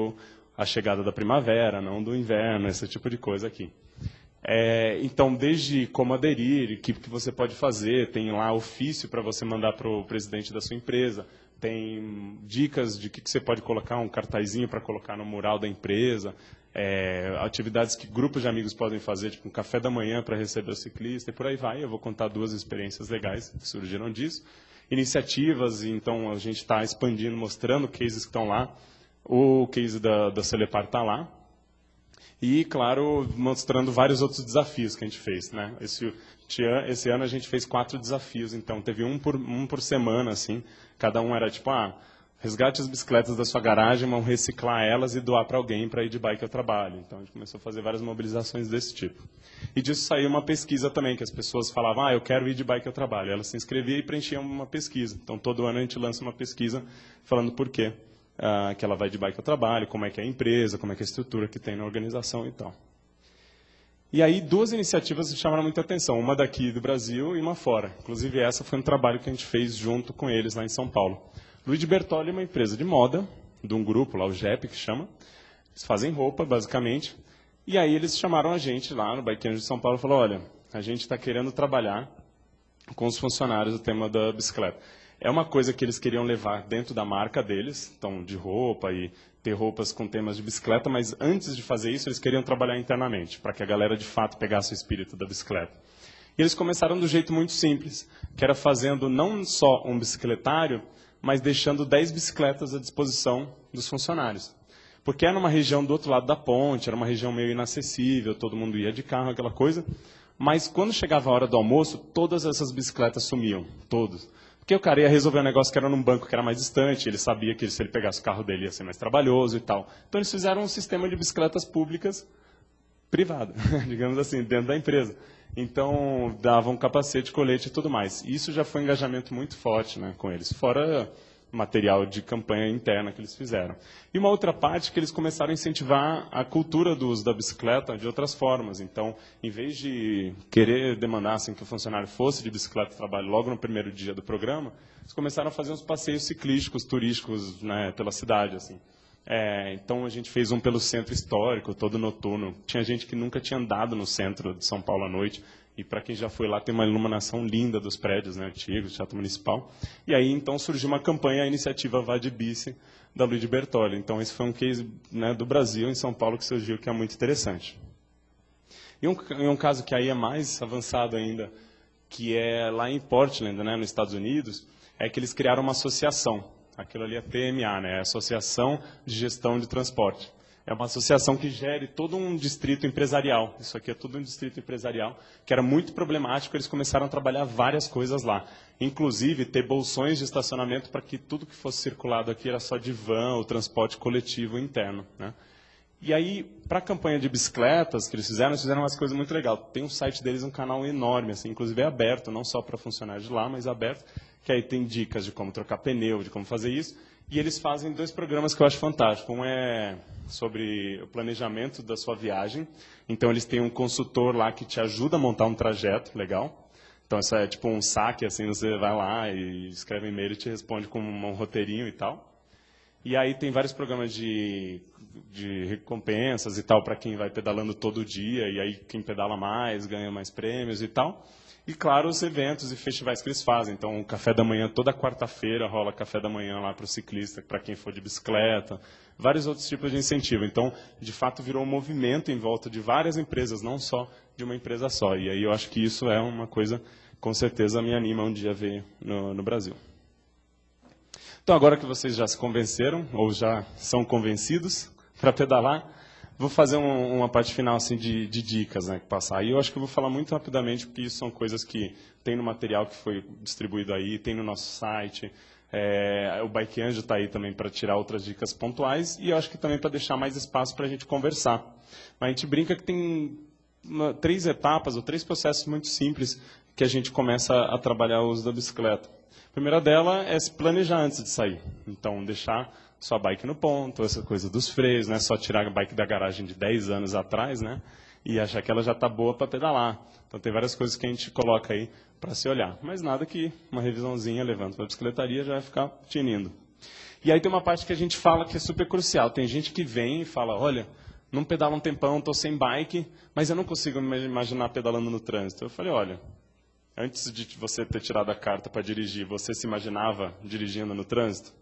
a chegada da primavera, não do inverno, esse tipo de coisa aqui. Então, desde como aderir, o que você pode fazer, tem lá ofício para você mandar para o presidente da sua empresa, tem dicas de que você pode colocar, um cartazinho para colocar no mural da empresa, atividades que grupos de amigos podem fazer, tipo um café da manhã para receber o ciclista, e por aí vai. Eu vou contar 2 experiências legais que surgiram disso. Iniciativas, então a gente está expandindo, mostrando cases que estão lá. O case da Celepar está lá. E, claro, mostrando vários outros desafios que a gente fez, né? Esse ano a gente fez 4 desafios, então teve um por semana, assim. Cada um era tipo, resgate as bicicletas da sua garagem, vamos reciclar elas e doar para alguém para ir de bike ao trabalho. Então, a gente começou a fazer várias mobilizações desse tipo. E disso saiu uma pesquisa também, que as pessoas falavam, eu quero ir de bike ao trabalho. Elas se inscreviam e preenchiam uma pesquisa. Então, todo ano a gente lança uma pesquisa falando por quê que ela vai de bike ao trabalho, como é que é a empresa, como é que é a estrutura que tem na organização e tal. E aí, 2 iniciativas chamaram muita atenção, uma daqui do Brasil e uma fora. Inclusive, essa foi um trabalho que a gente fez junto com eles lá em São Paulo. Luigi Bertolli é uma empresa de moda, de um grupo lá, o JEP, que chama. Eles fazem roupa, basicamente. E aí eles chamaram a gente lá no Bike Angel de São Paulo e falaram, olha, a gente está querendo trabalhar com os funcionários o tema da bicicleta. É uma coisa que eles queriam levar dentro da marca deles, então de roupa e ter roupas com temas de bicicleta, mas antes de fazer isso eles queriam trabalhar internamente, para que a galera de fato pegasse o espírito da bicicleta. E eles começaram do jeito muito simples, que era fazendo não só um bicicletário, mas deixando 10 bicicletas à disposição dos funcionários. Porque era uma região do outro lado da ponte, era uma região meio inacessível, todo mundo ia de carro, aquela coisa. Mas quando chegava a hora do almoço, todas essas bicicletas sumiam, todos. Porque o cara ia resolver um negócio que era num banco que era mais distante, ele sabia que se ele pegasse o carro dele ia ser mais trabalhoso e tal. Então eles fizeram um sistema de bicicletas públicas privado, digamos assim, dentro da empresa. Então, davam capacete, colete e tudo mais. Isso já foi um engajamento muito forte, né, com eles, fora material de campanha interna que eles fizeram. E uma outra parte que eles começaram a incentivar a cultura do uso da bicicleta de outras formas. Então, em vez de querer demandar assim, que o funcionário fosse de bicicleta de trabalho logo no primeiro dia do programa, eles começaram a fazer uns passeios ciclísticos, turísticos, né, pela cidade, assim. Então, a gente fez um pelo centro histórico, todo noturno. Tinha gente que nunca tinha andado no centro de São Paulo à noite. E para quem já foi lá, tem uma iluminação linda dos prédios, né, antigos, Teatro Municipal. E aí, então, surgiu uma campanha, a iniciativa Vá de Bici, da Luigi Bertolli. Então, esse foi um case, né, do Brasil, em São Paulo, que surgiu, que é muito interessante. E um caso que aí é mais avançado ainda, que é lá em Portland, né, nos Estados Unidos, é que eles criaram uma associação. Aquilo ali é PMA, né, Associação de Gestão de Transporte. É uma associação que gere todo um distrito empresarial. Isso aqui é tudo um distrito empresarial, que era muito problemático. Eles começaram a trabalhar várias coisas lá. Inclusive, ter bolsões de estacionamento para que tudo que fosse circulado aqui era só de van ou transporte coletivo interno, né? E aí, para a campanha de bicicletas que eles fizeram umas coisas muito legais. Tem um site deles, um canal enorme, assim, inclusive é aberto, não só para funcionários de lá, mas aberto, que aí tem dicas de como trocar pneu, de como fazer isso. E eles fazem 2 programas que eu acho fantástico. Um é sobre o planejamento da sua viagem. Então, eles têm um consultor lá que te ajuda a montar um trajeto legal. Então, isso é tipo um saque, assim, você vai lá e escreve um e-mail e te responde com um roteirinho e tal. E aí tem vários programas de recompensas e tal para quem vai pedalando todo dia. E aí quem pedala mais ganha mais prêmios e tal. E, claro, os eventos e festivais que eles fazem. Então, o café da manhã, toda quarta-feira, rola café da manhã lá para o ciclista, para quem for de bicicleta, vários outros tipos de incentivo. Então, de fato, virou um movimento em volta de várias empresas, não só de uma empresa só. E aí eu acho que isso é uma coisa, com certeza, me anima um dia a ver no Brasil. Então, agora que vocês já se convenceram, ou já são convencidos para pedalar, Vou fazer uma parte final assim, de dicas, né, que passar. E eu acho que eu vou falar muito rapidamente, porque isso são coisas que tem no material que foi distribuído aí, tem no nosso site. O Bike Anjo está aí também para tirar outras dicas pontuais e eu acho que também para deixar mais espaço para a gente conversar. Mas a gente brinca que tem 3 etapas ou 3 processos muito simples que a gente começa a trabalhar o uso da bicicleta. A primeira dela é se planejar antes de sair. Então, deixar sua bike no ponto, essa coisa dos freios, né? Só tirar a bike da garagem de 10 anos atrás, né? E achar que ela já está boa para pedalar. Então, tem várias coisas que a gente coloca aí para se olhar. Mas nada que uma revisãozinha levando para a bicicletaria já vai ficar tinindo. E aí tem uma parte que a gente fala que é super crucial. Tem gente que vem e fala, olha, não pedalo um tempão, estou sem bike, mas eu não consigo me imaginar pedalando no trânsito. Eu falei, olha, antes de você ter tirado a carta para dirigir, você se imaginava dirigindo no trânsito?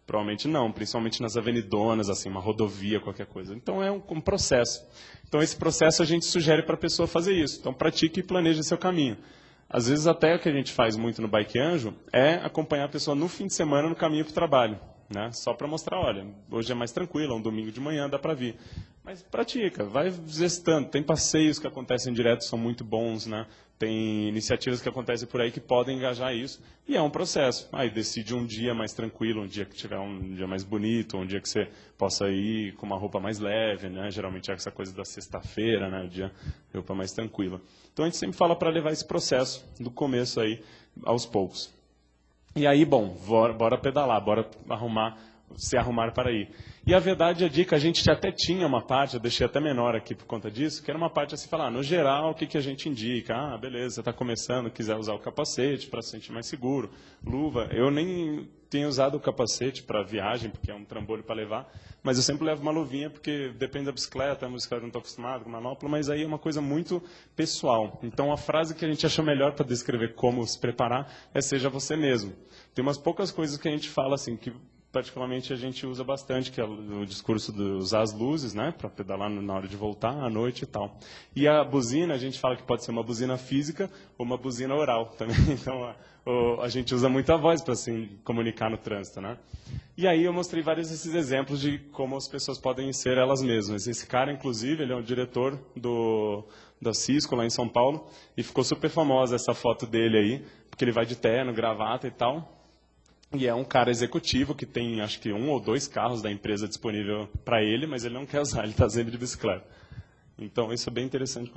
Provavelmente não, principalmente nas avenidonas, assim, uma rodovia, qualquer coisa. Então é um processo. Então esse processo a gente sugere para a pessoa fazer isso. Então pratique e planeje seu caminho. Às vezes até o que a gente faz muito no Bike Anjo é acompanhar a pessoa no fim de semana no caminho para o trabalho. Né? Só para mostrar, olha, hoje é mais tranquilo, é um domingo de manhã, dá para vir. Mas pratica, vai gestando. Tem passeios que acontecem direto, são muito bons, né? Tem iniciativas que acontecem por aí que podem engajar isso. E é um processo. Aí decide um dia mais tranquilo, um dia que tiver um dia mais bonito, um dia que você possa ir com uma roupa mais leve, né? Geralmente é essa coisa da sexta-feira, né? O dia de roupa mais tranquila. Então a gente sempre fala para levar esse processo do começo aí aos poucos. E aí, bom, bora pedalar, bora se arrumar para ir. E a verdade, a dica, a gente até tinha uma parte, eu deixei até menor aqui por conta disso, que era uma parte assim, falar, no geral, o que a gente indica? Ah, beleza, você está começando, quiser usar o capacete para se sentir mais seguro, luva. Eu nem tenho usado o capacete para viagem, porque é um trambolho para levar, mas eu sempre levo uma luvinha, porque depende da bicicleta, a bicicleta não estou acostumado com manopla, mas aí é uma coisa muito pessoal. Então, a frase que a gente acha melhor para descrever como se preparar é seja você mesmo. Tem umas poucas coisas que a gente fala assim, que particularmente a gente usa bastante, que é o discurso de usar as luzes, né, para pedalar na hora de voltar, à noite e tal. E a buzina, a gente fala que pode ser uma buzina física ou uma buzina oral também. Então, a gente usa muito a voz para se comunicar no trânsito, né? E aí eu mostrei vários desses exemplos de como as pessoas podem ser elas mesmas. Esse cara, inclusive, ele é o diretor da Cisco, lá em São Paulo, e ficou super famosa essa foto dele aí, porque ele vai de terno, gravata e tal. E é um cara executivo que tem, acho que 1 ou 2 carros da empresa disponível para ele, mas ele não quer usar, ele está sempre de bicicleta. Então, isso é bem interessante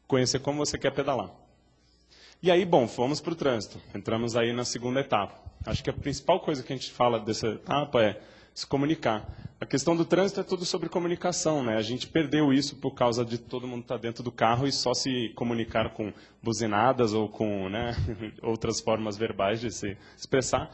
conhecer como você quer pedalar. E aí, bom, fomos para o trânsito. Entramos aí na segunda etapa. Acho que a principal coisa que a gente fala dessa etapa é se comunicar. A questão do trânsito é tudo sobre comunicação, né? A gente perdeu isso por causa de todo mundo estar dentro do carro e só se comunicar com buzinadas ou com, né, outras formas verbais de se expressar.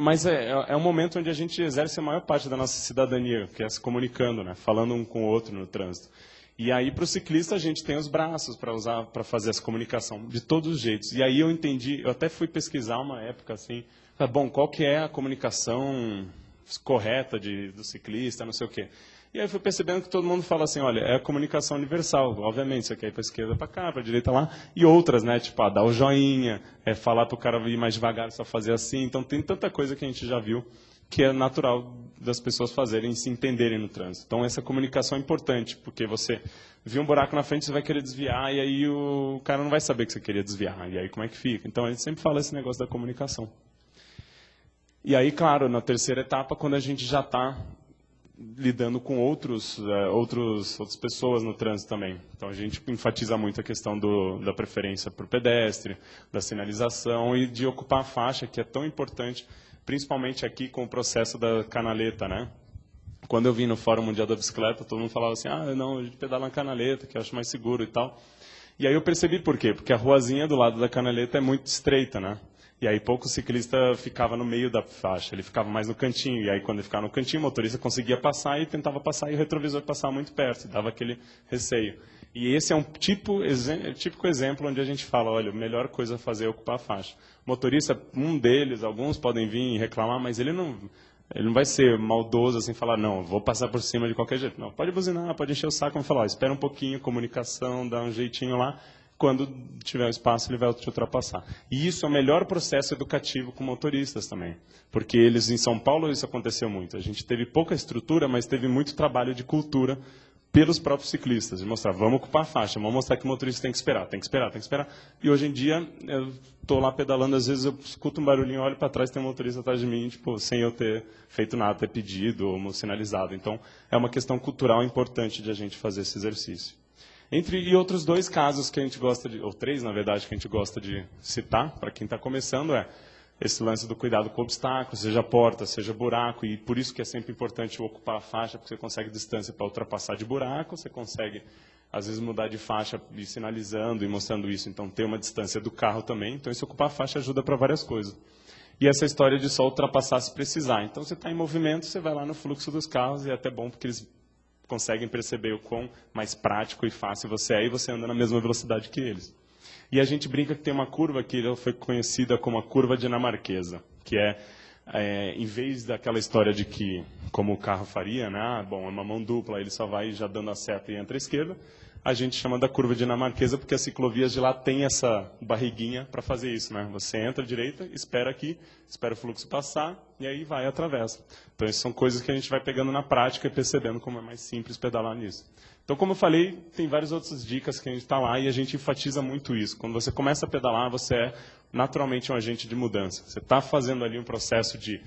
Mas é um momento onde a gente exerce a maior parte da nossa cidadania, que é se comunicando, né? Falando um com o outro no trânsito. E aí, para o ciclista, a gente tem os braços para usar, para fazer essa comunicação, de todos os jeitos. E aí eu entendi, eu até fui pesquisar uma época assim, bom, qual que é a comunicação correta do ciclista, não sei o quê. E aí eu fui percebendo que todo mundo fala assim, olha, é a comunicação universal, obviamente, você quer ir para a esquerda, para cá, para a direita lá, e outras, né, tipo, dar o joinha, falar para o cara ir mais devagar, só fazer assim. Então tem tanta coisa que a gente já viu que é natural das pessoas fazerem e se entenderem no trânsito. Então, essa comunicação é importante, porque você viu um buraco na frente, você vai querer desviar, e aí o cara não vai saber que você queria desviar, e aí como é que fica? Então, a gente sempre fala esse negócio da comunicação. E aí, claro, na terceira etapa, quando a gente já está lidando com outras pessoas no trânsito também. Então, a gente enfatiza muito a questão da preferência por pedestre, da sinalização e de ocupar a faixa, que é tão importante, principalmente aqui com o processo da canaleta, né? Quando eu vim no Fórum Mundial da Bicicleta, todo mundo falava assim, não, a gente pedala na canaleta, que eu acho mais seguro e tal. E aí eu percebi por quê, porque a ruazinha do lado da canaleta é muito estreita, né? E aí pouco ciclista ficava no meio da faixa, ele ficava mais no cantinho. E aí quando ele ficava no cantinho, o motorista conseguia passar e tentava passar, e o retrovisor passava muito perto, dava aquele receio. E esse é um típico exemplo onde a gente fala, olha, a melhor coisa a fazer é ocupar a faixa. O motorista, um deles, alguns podem vir reclamar, mas ele não vai ser maldoso assim, falar, não, vou passar por cima de qualquer jeito. Não, pode buzinar, pode encher o saco, vamos falar, espera um pouquinho, comunicação, dá um jeitinho lá. quando tiver o espaço, ele vai te ultrapassar. E isso é o melhor processo educativo com motoristas também, porque eles, em São Paulo, isso aconteceu muito. A gente teve pouca estrutura, mas teve muito trabalho de cultura pelos próprios ciclistas, de mostrar, vamos ocupar a faixa, vamos mostrar que o motorista tem que esperar, tem que esperar, tem que esperar. E hoje em dia, eu estou lá pedalando, às vezes eu escuto um barulhinho, olho para trás, tem um motorista atrás de mim, tipo, sem eu ter feito nada, ter pedido ou sinalizado. Então, é uma questão cultural importante de a gente fazer esse exercício. E outros 2 casos que a gente gosta de, ou 3, na verdade, que a gente gosta de citar, para quem está começando, esse lance do cuidado com obstáculos, seja porta, seja buraco, e por isso que é sempre importante ocupar a faixa, porque você consegue distância para ultrapassar de buraco, você consegue, às vezes, mudar de faixa e sinalizando e mostrando isso, então ter uma distância do carro também, então esse ocupar a faixa ajuda para várias coisas. E essa história de só ultrapassar se precisar, então você está em movimento, você vai lá no fluxo dos carros, e é até bom porque eles conseguem perceber o quão mais prático e fácil você é, e você anda na mesma velocidade que eles. E a gente brinca que tem uma curva que foi conhecida como a curva dinamarquesa, que em vez daquela história de que, como o carro faria, né, bom, é uma mão dupla, ele só vai já dando a seta e entra à esquerda, a gente chama da curva dinamarquesa porque as ciclovias de lá têm essa barriguinha para fazer isso, né? Você entra à direita, espera aqui, espera o fluxo passar e aí vai e atravessa. Então, essas são coisas que a gente vai pegando na prática e percebendo como é mais simples pedalar nisso. Então, como eu falei, tem várias outras dicas que a gente está lá e a gente enfatiza muito isso. Quando você começa a pedalar, você é naturalmente um agente de mudança. Você está fazendo ali um processo de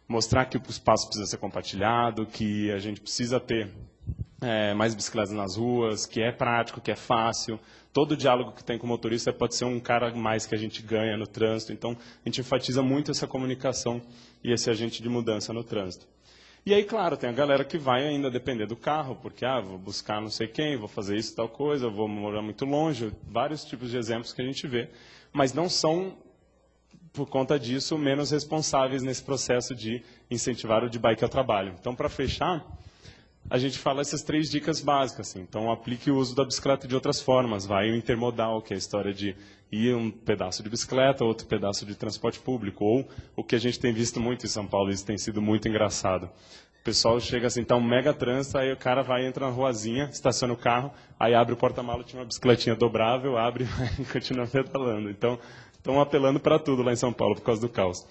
mostrar que o espaço precisa ser compartilhado, que a gente precisa ter mais bicicletas nas ruas, que é prático, que é fácil. Todo diálogo que tem com o motorista pode ser um cara a mais que a gente ganha no trânsito. Então, a gente enfatiza muito essa comunicação e esse agente de mudança no trânsito. E aí, claro, tem a galera que vai ainda depender do carro, porque vou buscar não sei quem, vou fazer isso, tal coisa, vou morar muito longe, vários tipos de exemplos que a gente vê, mas não são, por conta disso, menos responsáveis nesse processo de incentivar o de bike ao trabalho. Então, para fechar, a gente fala essas 3 dicas básicas. Assim. Então, aplique o uso da bicicleta de outras formas. Vai o intermodal, que é a história de ir um pedaço de bicicleta, outro pedaço de transporte público. Ou o que a gente tem visto muito em São Paulo, isso tem sido muito engraçado. O pessoal chega assim, tá um mega trânsito, aí o cara vai, entra na ruazinha, estaciona o carro, aí abre o porta-malas, tinha uma bicicletinha dobrável, abre e continua pedalando. Então, estão apelando para tudo lá em São Paulo por causa do caos.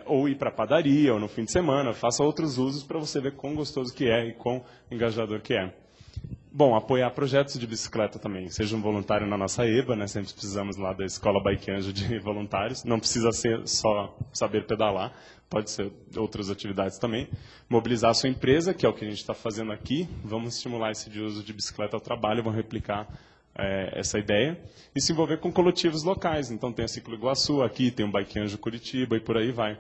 Ou ir para a padaria, ou no fim de semana, faça outros usos para você ver quão gostoso que é e quão engajador que é. Bom, apoiar projetos de bicicleta também. Seja um voluntário na nossa EBA, né? Sempre precisamos lá da Escola Bike Anjo de voluntários. Não precisa ser só saber pedalar, pode ser outras atividades também. Mobilizar a sua empresa, que é o que a gente está fazendo aqui. Vamos estimular esse de uso de bicicleta ao trabalho, vamos replicar essa ideia. E se envolver com coletivos locais. Então tem a Ciclo Iguaçu aqui, tem o Bike Anjo Curitiba e por aí vai.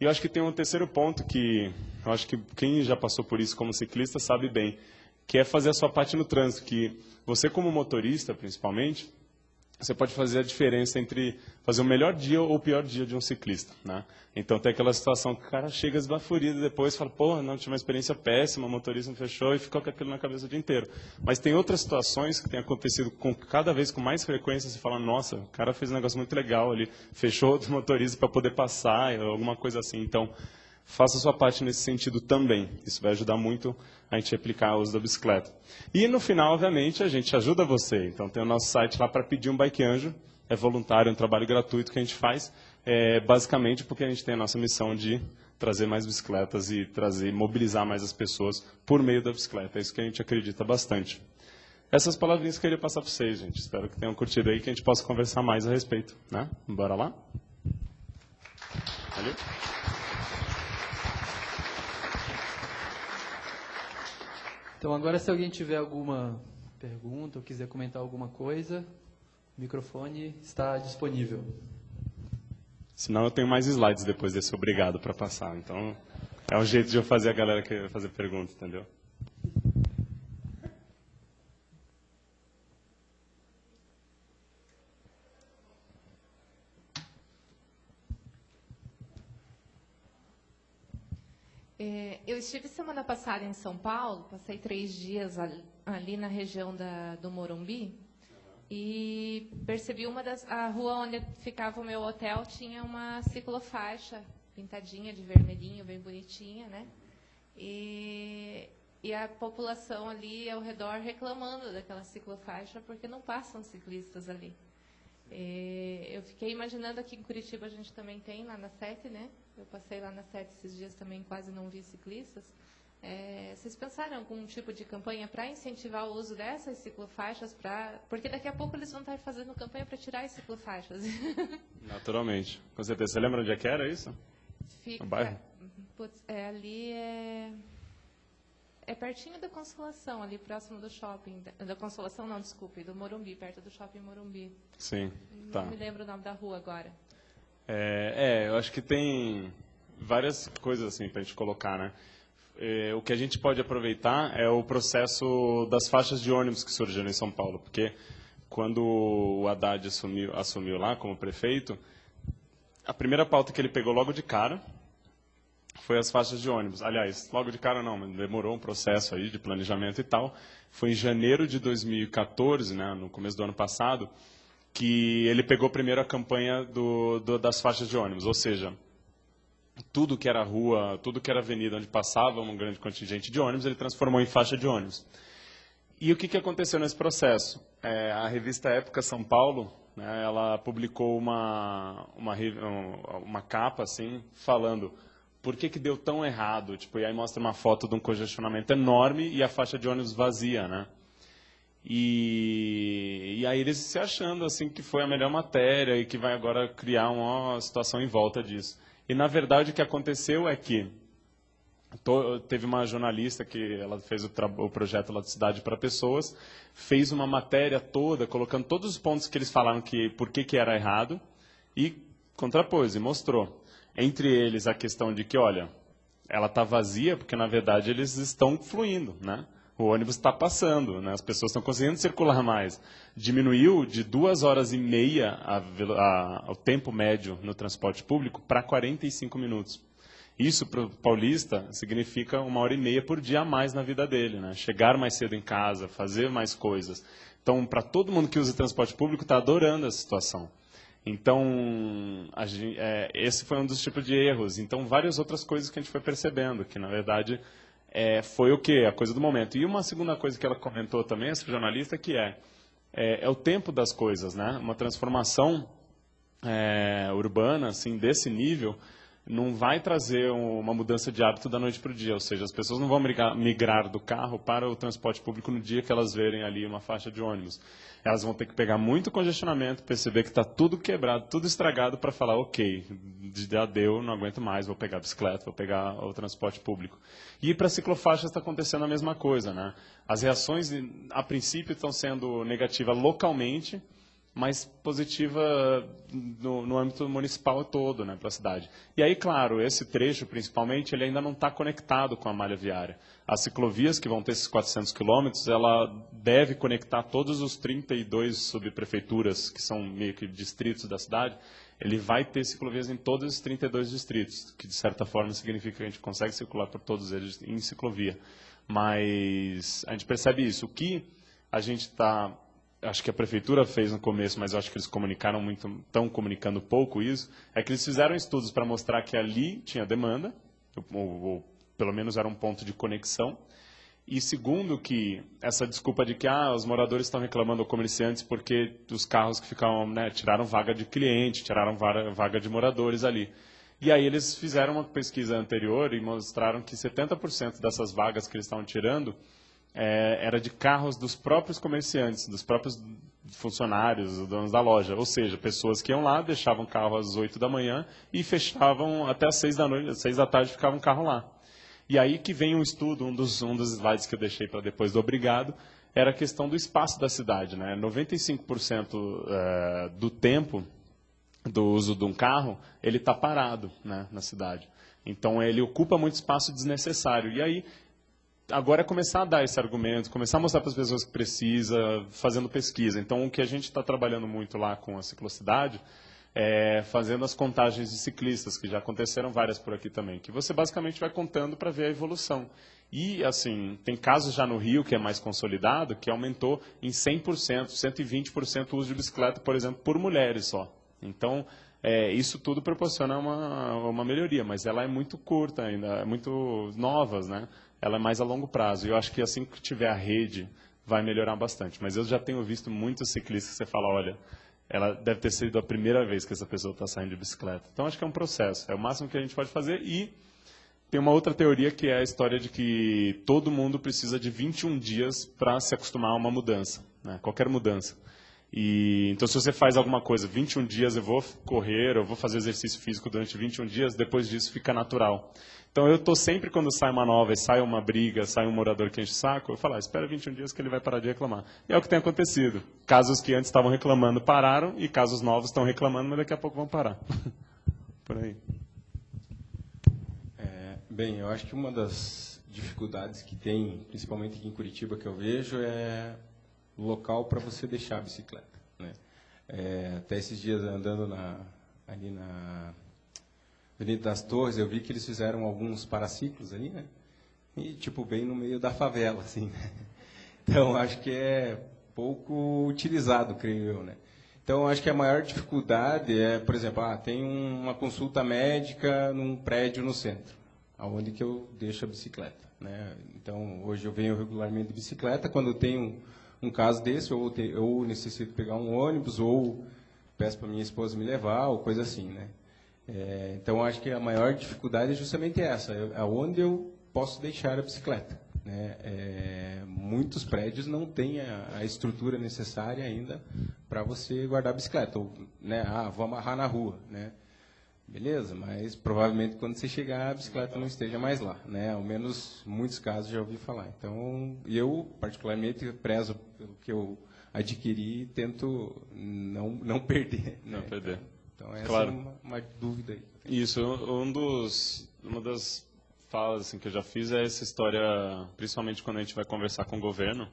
E eu acho que tem um terceiro ponto que eu acho que quem já passou por isso como ciclista sabe bem, que é fazer a sua parte no trânsito, que você como motorista, principalmente, você pode fazer a diferença entre fazer o melhor dia ou o pior dia de um ciclista, né? Então tem aquela situação que o cara chega esbaforido depois, fala, porra, não, tive uma experiência péssima, o motorista não fechou e ficou com aquilo na cabeça o dia inteiro. Mas tem outras situações que têm acontecido cada vez com mais frequência, você fala, nossa, o cara fez um negócio muito legal, ele fechou outro motorista para poder passar, alguma coisa assim. Então, faça a sua parte nesse sentido também. Isso vai ajudar muito a gente aplicar o uso da bicicleta. E no final, obviamente, a gente ajuda você. Então tem o nosso site lá para pedir um Bike Anjo. É voluntário, é um trabalho gratuito que a gente faz. Basicamente porque a gente tem a nossa missão de trazer mais bicicletas e mobilizar mais as pessoas por meio da bicicleta. É isso que a gente acredita bastante. Essas palavrinhas que eu queria passar para vocês, gente. Espero que tenham curtido aí, que a gente possa conversar mais a respeito. Né? Bora lá? Valeu? Então, agora, se alguém tiver alguma pergunta ou quiser comentar alguma coisa, o microfone está disponível. Senão eu tenho mais slides depois desse obrigado para passar. Então, é um jeito de eu fazer a galera querer fazer pergunta, entendeu? Eu estive semana passada em São Paulo, passei 3 dias ali na região do Morumbi e percebi a rua onde ficava o meu hotel tinha uma ciclofaixa pintadinha de vermelhinho, bem bonitinha, né? E E a população ali ao redor reclamando daquela ciclofaixa porque não passam ciclistas ali. Eu fiquei imaginando, aqui em Curitiba a gente também tem, lá na Sete, né? Eu passei lá na Sete esses dias também, quase não vi ciclistas. Vocês pensaram em algum tipo de campanha para incentivar o uso dessas ciclofaixas? Porque daqui a pouco eles vão estar fazendo campanha para tirar as ciclofaixas. Naturalmente. Com certeza. Você lembra onde é que era isso? Fica, O bairro? ali é pertinho da Consolação, ali próximo do shopping. Da Consolação não, desculpe, do Morumbi, perto do shopping Morumbi. Sim, tá. Não me lembro o nome da rua agora. Eu acho que tem várias coisas assim para a gente colocar, né? O que a gente pode aproveitar é o processo das faixas de ônibus que surgiram em São Paulo, porque quando o Haddad assumiu lá como prefeito, a primeira pauta que ele pegou logo de cara foi as faixas de ônibus. Aliás, logo de cara não, demorou um processo aí de planejamento e tal. Foi em janeiro de 2014, né, no começo do ano passado, que ele pegou primeiro a campanha das faixas de ônibus, ou seja, tudo que era rua, tudo que era avenida onde passava um grande contingente de ônibus, ele transformou em faixa de ônibus. E o que aconteceu nesse processo? A revista Época São Paulo, né, ela publicou uma capa assim, falando por que deu tão errado, tipo, e aí mostra uma foto de um congestionamento enorme e a faixa de ônibus vazia, né? E aí eles se achando assim que foi a melhor matéria e que vai agora criar uma situação em volta disso. E, na verdade, o que aconteceu é que teve uma jornalista que ela fez o projeto lá de Cidade para Pessoas, fez uma matéria toda, colocando todos os pontos que eles falaram por que era errado, e contrapôs, e mostrou. Entre eles, a questão de que, olha, ela está vazia porque, na verdade, eles estão fluindo, né? O ônibus está passando, né? As pessoas estão conseguindo circular mais. Diminuiu de 2h30 o tempo médio no transporte público para 45 minutos. Isso, para o paulista, significa 1h30 por dia a mais na vida dele, né? Chegar mais cedo em casa, fazer mais coisas. Então, para todo mundo que usa transporte público, está adorando essa situação. Então, esse foi um dos tipos de erros. Então, várias outras coisas que a gente foi percebendo, que, na verdade, foi o quê? A coisa do momento. E uma segunda coisa que ela comentou também, essa jornalista, que é o tempo das coisas, né? Uma transformação urbana, assim, desse nível, não vai trazer uma mudança de hábito da noite para o dia, ou seja, as pessoas não vão migrar do carro para o transporte público no dia que elas verem ali uma faixa de ônibus. Elas vão ter que pegar muito congestionamento, perceber que está tudo quebrado, tudo estragado, para falar, ok, já deu, não aguento mais, vou pegar a bicicleta, vou pegar o transporte público. E para ciclofaixas está acontecendo a mesma coisa, né? As reações, a princípio, estão sendo negativas localmente, mas positiva no âmbito municipal todo, né, para a cidade. E aí, claro, esse trecho, principalmente, ele ainda não está conectado com a malha viária. As ciclovias, que vão ter esses 400 quilômetros, ela deve conectar todos os 32 subprefeituras, que são meio que distritos da cidade. Ele vai ter ciclovias em todos os 32 distritos, que, de certa forma, significa que a gente consegue circular por todos eles em ciclovia. Mas a gente percebe isso. O que a gente está... Acho que a prefeitura fez no começo, mas eu acho que eles comunicaram muito, estão comunicando pouco isso, é que eles fizeram estudos para mostrar que ali tinha demanda, ou pelo menos era um ponto de conexão, e segundo que essa desculpa de que os moradores estão reclamando aos comerciantes porque os carros que ficavam, né, tiraram vaga de cliente, tiraram vaga de moradores ali. E aí eles fizeram uma pesquisa anterior e mostraram que 70% dessas vagas que eles estavam tirando era de carros dos próprios comerciantes, dos próprios funcionários, os donos da loja. Ou seja, pessoas que iam lá, deixavam o carro às 8 da manhã e fechavam até às 6 da noite, às 6 da tarde ficava um carro lá. E aí que vem um estudo, um dos slides que eu deixei para depois do obrigado, era a questão do espaço da cidade, né? 95% do tempo do uso de um carro, ele está parado, né, na cidade. Então, ele ocupa muito espaço desnecessário. E aí, agora é começar a dar esse argumento, começar a mostrar para as pessoas que precisa, fazendo pesquisa. Então, o que a gente está trabalhando muito lá com a ciclocidade é fazendo as contagens de ciclistas, que já aconteceram várias por aqui também, que você basicamente vai contando para ver a evolução. E, assim, tem casos já no Rio, que é mais consolidado, que aumentou em 100%, 120% o uso de bicicleta, por exemplo, por mulheres só. Então, isso tudo proporciona uma melhoria, mas ela é muito curta ainda, é muito novas, né? ela é mais a longo prazo. E eu acho que assim que tiver a rede, vai melhorar bastante. Mas eu já tenho visto muitos ciclistas que você fala, olha, ela deve ter sido a primeira vez que essa pessoa está saindo de bicicleta. Então, acho que é um processo. É o máximo que a gente pode fazer. E tem uma outra teoria que é a história de que todo mundo precisa de 21 dias para se acostumar a uma mudança, né? Qualquer mudança. Então, se você faz alguma coisa, 21 dias eu vou correr, eu vou fazer exercício físico durante 21 dias, depois disso fica natural. Então, eu estou sempre, quando sai uma nova, e sai uma briga, sai um morador que enche o saco, eu falo, espera 21 dias que ele vai parar de reclamar. E é o que tem acontecido. Casos que antes estavam reclamando pararam, e casos novos estão reclamando, mas daqui a pouco vão parar. Por aí. Bem, eu acho que uma das dificuldades que tem, principalmente aqui em Curitiba, que eu vejo, é o local para você deixar a bicicleta, né? Até esses dias andando ali na Avenida das Torres, eu vi que eles fizeram alguns paraciclos ali, né? E, tipo, bem no meio da favela, assim, né? Então, acho que é pouco utilizado, creio eu, né? Então, acho que a maior dificuldade é, por exemplo, tem uma consulta médica num prédio no centro, aonde que eu deixo a bicicleta, né? Então, hoje eu venho regularmente de bicicleta. Quando eu tenho um caso desse, ou necessito pegar um ônibus, ou peço para minha esposa me levar, ou coisa assim, né? Então, acho que a maior dificuldade é justamente essa, aonde eu posso deixar a bicicleta, né? Muitos prédios não têm a estrutura necessária ainda para você guardar a bicicleta, ou, né, vou amarrar na rua, né? Beleza, mas provavelmente quando você chegar a bicicleta não esteja mais lá, né? Ao menos em muitos casos já ouvi falar. Então, eu particularmente prezo pelo que eu adquiri e tento não perder, né? Não perder. Então essa Claro. é uma dúvida aí. Isso, uma das falas assim, que eu já fiz é essa história, principalmente quando a gente vai conversar com o governo,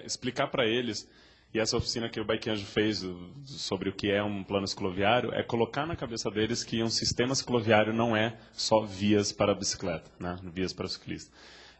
explicar para eles, e essa oficina que o Bike Anjo fez sobre o que é um plano cicloviário, é colocar na cabeça deles que um sistema cicloviário não é só vias para a bicicleta, né? Vias para o ciclista.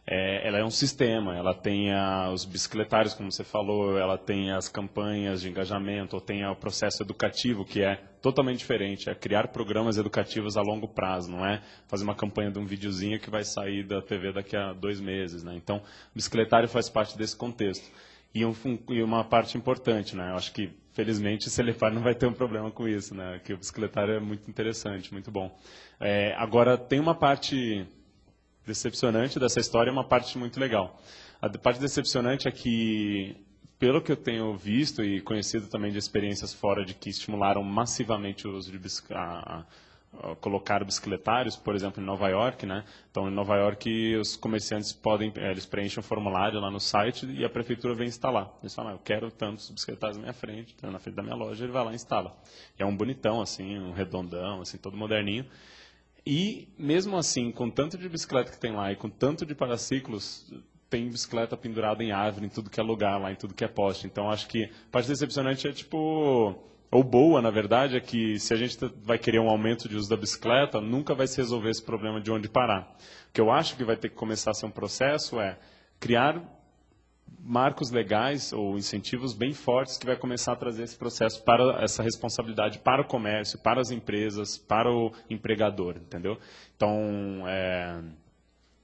Ela é um sistema, ela tem os bicicletários, como você falou, ela tem as campanhas de engajamento, ou tem o processo educativo, que é totalmente diferente, é criar programas educativos a longo prazo, não é fazer uma campanha de um videozinho que vai sair da TV daqui a 2 meses, né? Então, o bicicletário faz parte desse contexto. E uma parte importante, né? Eu acho que, felizmente, o Celepar não vai ter um problema com isso, né? Que o bicicletário é muito interessante, muito bom. Agora, tem uma parte decepcionante dessa história, uma parte muito legal. A parte decepcionante é que, pelo que eu tenho visto e conhecido também de experiências fora de que estimularam massivamente o uso de colocar bicicletários, por exemplo, em Nova York, né? Então, em Nova York, os comerciantes eles preenchem um formulário lá no site e a prefeitura vem instalar. Eles falam, eu quero tantos bicicletários na minha frente, então, na frente da minha loja, ele vai lá e instala. E é um bonitão, assim, um redondão, assim, todo moderninho. E, mesmo assim, com tanto de bicicleta que tem lá e com tanto de paraciclos, tem bicicleta pendurada em árvore, em tudo que é lugar lá, em tudo que é poste. Então, acho que a parte decepcionante é tipo... Ou boa, na verdade, é que se a gente vai querer um aumento de uso da bicicleta, nunca vai se resolver esse problema de onde parar. O que eu acho que vai ter que começar a ser um processo é criar marcos legais ou incentivos bem fortes que vai começar a trazer esse processo para essa responsabilidade para o comércio, para as empresas, para o empregador, entendeu? Então,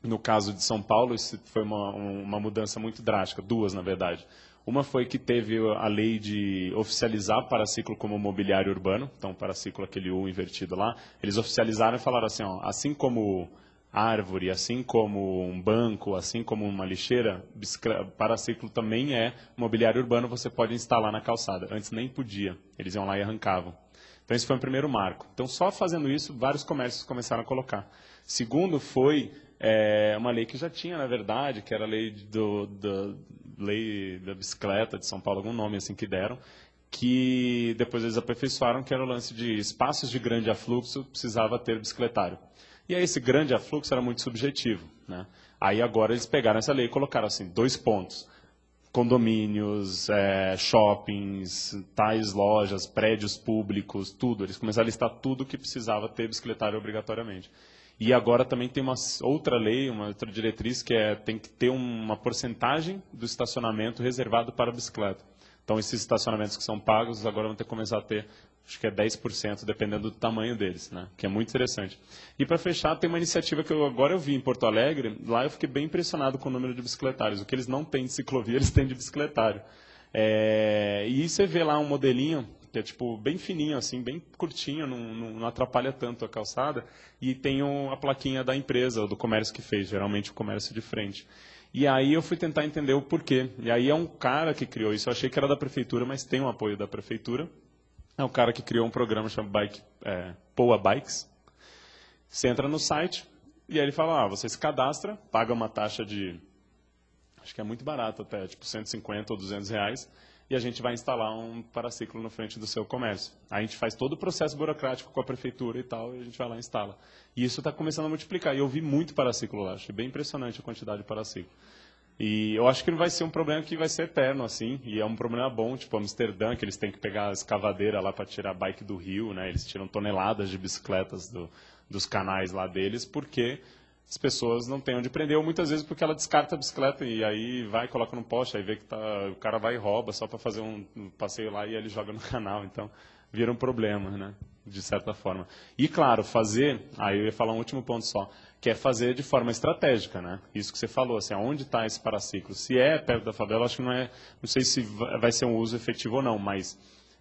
no caso de São Paulo, isso foi uma mudança muito drástica, 2, na verdade. Uma foi que teve a lei de oficializar paraciclo como mobiliário urbano, então paraciclo, aquele U invertido lá, eles oficializaram e falaram assim, assim como árvore, assim como um banco, assim como uma lixeira, paraciclo também é mobiliário urbano, você pode instalar na calçada. Antes nem podia, eles iam lá e arrancavam. Então esse foi o primeiro marco. Então só fazendo isso, vários comércios começaram a colocar. Segundo foi uma lei que já tinha, na verdade, que era a lei lei da bicicleta de São Paulo, algum nome assim que deram, que depois eles aperfeiçoaram, que era o lance de espaços de grande afluxo, precisava ter bicicletário. E aí esse grande afluxo era muito subjetivo, né? Aí agora eles pegaram essa lei e colocaram assim, 2 pontos. Condomínios, shoppings, tais lojas, prédios públicos, tudo. Eles começaram a listar tudo que precisava ter bicicletário obrigatoriamente. E agora também tem uma outra lei, uma outra diretriz, que tem que ter uma porcentagem do estacionamento reservado para a bicicleta. Então, esses estacionamentos que são pagos, agora vão ter que começar a ter, acho que é 10%, dependendo do tamanho deles, né? Que é muito interessante. E, para fechar, tem uma iniciativa que agora eu vi em Porto Alegre, lá eu fiquei bem impressionado com o número de bicicletários. O que eles não têm de ciclovia, eles têm de bicicletário. E você vê lá um modelinho, que é tipo bem fininho, assim, bem curtinho, não atrapalha tanto a calçada, e tem a plaquinha da empresa, ou do comércio que fez, geralmente o comércio de frente. E aí eu fui tentar entender o porquê. E aí é um cara que criou isso, eu achei que era da prefeitura, mas tem um apoio da prefeitura. É um cara que criou um programa chamado Poa Bikes. Você entra no site, e aí ele fala, você se cadastra, paga uma taxa de, acho que é muito barato até, tipo 150 ou 200 reais, e a gente vai instalar um paraciclo na frente do seu comércio. A gente faz todo o processo burocrático com a prefeitura e tal, e a gente vai lá e instala. E isso está começando a multiplicar. E eu vi muito paraciclo lá, achei bem impressionante a quantidade de paraciclo. E eu acho que não vai ser um problema que vai ser eterno, assim, e é um problema bom, tipo Amsterdã, que eles têm que pegar a escavadeira lá para tirar a bike do rio, né? Eles tiram toneladas de bicicletas dos canais lá deles, porque as pessoas não têm onde prender, ou muitas vezes porque ela descarta a bicicleta e aí vai, coloca no poste, aí vê que o cara vai e rouba só para fazer um passeio lá e ele joga no canal. Então, vira um problema, né? De certa forma. E, claro, aí eu ia falar um último ponto só, que é fazer de forma estratégica, né? Isso que você falou, assim, aonde está esse paraciclo? Se é perto da favela, acho que não sei se vai ser um uso efetivo ou não, mas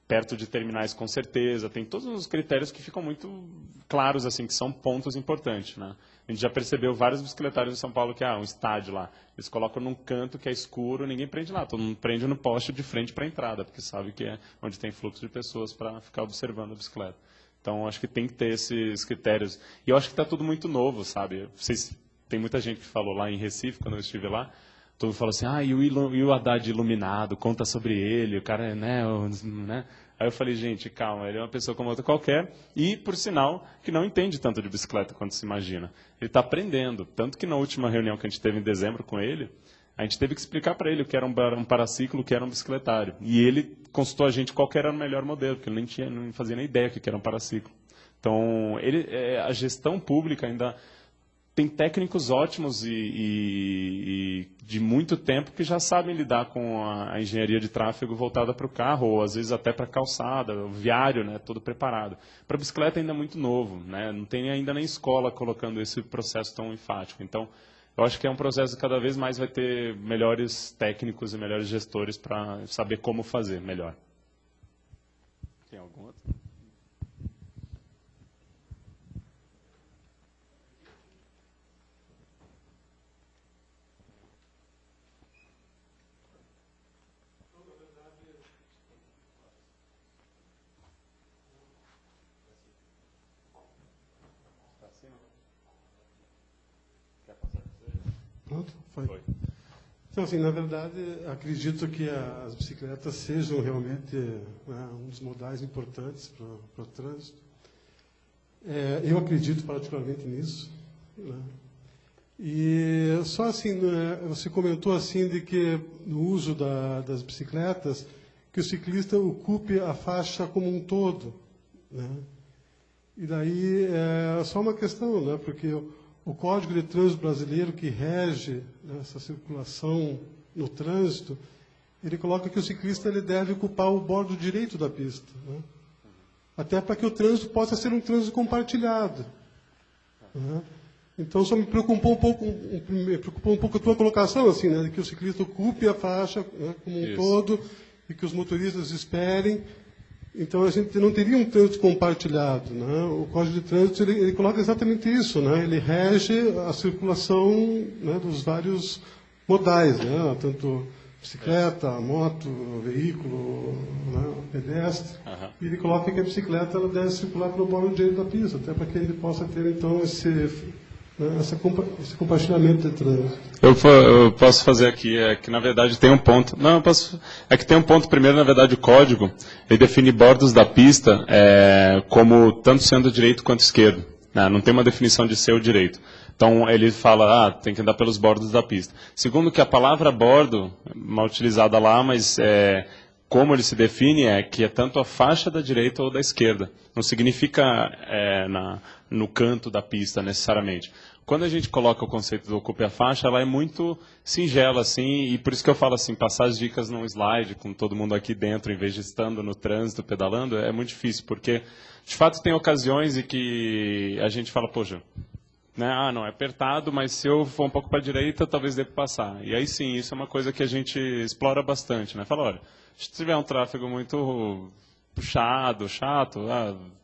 perto de terminais com certeza, tem todos os critérios que ficam muito claros, assim, que são pontos importantes, né? A gente já percebeu vários bicicletários em São Paulo que, um estádio lá, eles colocam num canto que é escuro, ninguém prende lá, todo mundo prende no poste de frente para a entrada, porque sabe que é onde tem fluxo de pessoas para ficar observando a bicicleta. Então, acho que tem que ter esses critérios. E eu acho que está tudo muito novo, sabe? Tem muita gente que falou lá em Recife, quando eu estive lá, todo mundo falou assim, e o Haddad iluminado, conta sobre ele, o cara, né? Aí eu falei, gente, calma, ele é uma pessoa como outra qualquer, e, por sinal, que não entende tanto de bicicleta quanto se imagina. Ele está aprendendo, tanto que na última reunião que a gente teve em dezembro com ele, a gente teve que explicar para ele o que era um paraciclo, o que era um bicicletário. E ele consultou a gente qual que era o melhor modelo, porque ele não fazia nem ideia do que era um paraciclo. Então, a gestão pública ainda tem técnicos ótimos e de muito tempo que já sabem lidar com a engenharia de tráfego voltada para o carro, ou às vezes até para a calçada, o viário, né, todo preparado. Para a bicicleta ainda é muito novo, né, não tem ainda na escola colocando esse processo tão enfático. Então, eu acho que é um processo que cada vez mais vai ter melhores técnicos e melhores gestores para saber como fazer melhor. Tem algum outro? Pronto? Foi. Então, assim, na verdade, acredito que as bicicletas sejam realmente um dos modais importantes para o trânsito. Eu acredito particularmente nisso. Né? E só assim, você comentou assim de que no uso das bicicletas, que o ciclista ocupe a faixa como um todo. Né? E daí é só uma questão, né? Porque o Código de Trânsito Brasileiro, que rege essa circulação no trânsito, ele coloca que o ciclista ele deve ocupar o bordo direito da pista. Né? Até para que o trânsito possa ser um trânsito compartilhado. Né? Então, só me preocupou um pouco a tua colocação, assim, né, de que o ciclista ocupe a faixa, né, como um todo, e que os motoristas esperem. Então, a gente não teria um trânsito compartilhado. Né? O Código de Trânsito ele coloca exatamente isso. Né? Ele rege a circulação, né, dos vários modais, né? Tanto bicicleta, moto, veículo, né, pedestre. E ele coloca que a bicicleta ela deve circular pelo bordo direito da pista, até para que ele possa ter, então, esse compartilhamento de trânsito. Eu posso fazer aqui, que na verdade tem um ponto. É que tem um ponto, primeiro, na verdade, o código, ele define bordos da pista como tanto sendo direito quanto esquerdo. Né? Não tem uma definição de ser o direito. Então, ele fala, tem que andar pelos bordos da pista. Segundo que a palavra bordo, mal utilizada lá, mas como ele se define é que é tanto a faixa da direita ou da esquerda. Não significa no canto da pista, necessariamente. Quando a gente coloca o conceito do ocupe a faixa, ela é muito singela, assim, e por isso que eu falo assim, passar as dicas num slide, com todo mundo aqui dentro, em vez de estando no trânsito, pedalando, é muito difícil, porque, de fato, tem ocasiões em que a gente fala, poxa, né, não, é apertado, mas se eu for um pouco para a direita, talvez dê para passar. E aí sim, isso é uma coisa que a gente explora bastante, né? Fala, olha, se tiver um tráfego muito puxado, chato,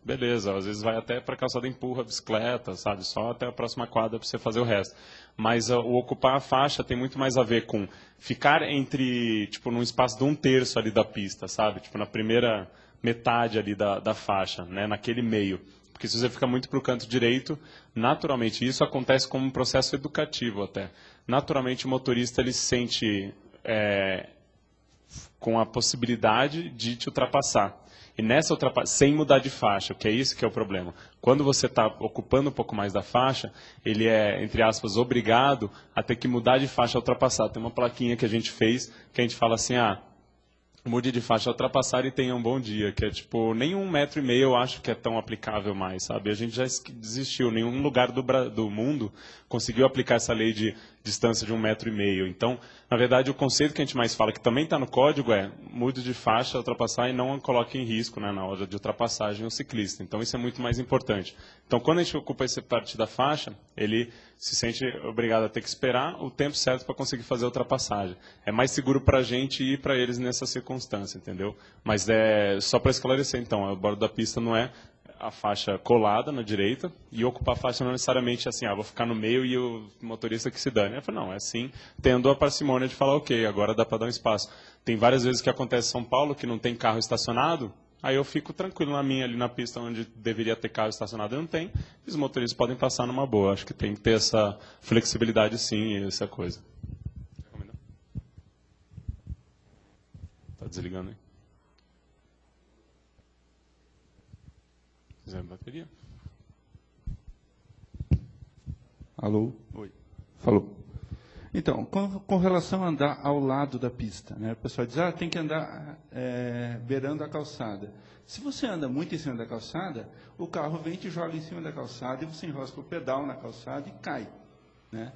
beleza, às vezes vai até para a calçada, empurra a bicicleta, sabe, só até a próxima quadra para você fazer o resto. Mas o ocupar a faixa tem muito mais a ver com ficar entre, tipo, num espaço de 1/3 ali da pista, sabe, tipo, na primeira metade ali da faixa, né, naquele meio. Porque se você fica muito para o canto direito, naturalmente, isso acontece como um processo educativo até. Naturalmente o motorista ele se sente com a possibilidade de te ultrapassar. E nessa sem mudar de faixa, que é isso que é o problema. Quando você está ocupando um pouco mais da faixa, ele é, entre aspas, obrigado a ter que mudar de faixa a ultrapassar. Tem uma plaquinha que a gente fez, que a gente fala assim, mude de faixa a ultrapassar e tenha um bom dia, que é tipo, nem 1,5 metro eu acho que é tão aplicável mais, sabe? A gente já desistiu, nenhum lugar do mundo conseguiu aplicar essa lei de distância de 1,5 metro. Então, na verdade, o conceito que a gente mais fala, que também está no código, é mude de faixa, ultrapassar e não coloque em risco, né, na hora de ultrapassagem o ciclista. Então, isso é muito mais importante. Então, quando a gente ocupa essa parte da faixa, ele se sente obrigado a ter que esperar o tempo certo para conseguir fazer a ultrapassagem. É mais seguro para a gente e para eles nessa circunstância, entendeu? Mas só para esclarecer, então, o bordo da pista não é a faixa colada na direita e ocupar a faixa não necessariamente assim, vou ficar no meio e o motorista que se dane. Eu falo, não, é assim, tendo a parcimônia de falar, ok, agora dá para dar um espaço. Tem várias vezes que acontece em São Paulo que não tem carro estacionado, aí eu fico tranquilo na minha, ali na pista onde deveria ter carro estacionado e não tem, e os motoristas podem passar numa boa. Acho que tem que ter essa flexibilidade sim, e essa coisa. Está desligando aí? Zero bateria. Alô? Oi. Falou. Então, com relação a andar ao lado da pista, né? O pessoal diz, tem que andar beirando a calçada. Se você anda muito em cima da calçada, o carro vem e te joga em cima da calçada e você enrosca o pedal na calçada e cai, né?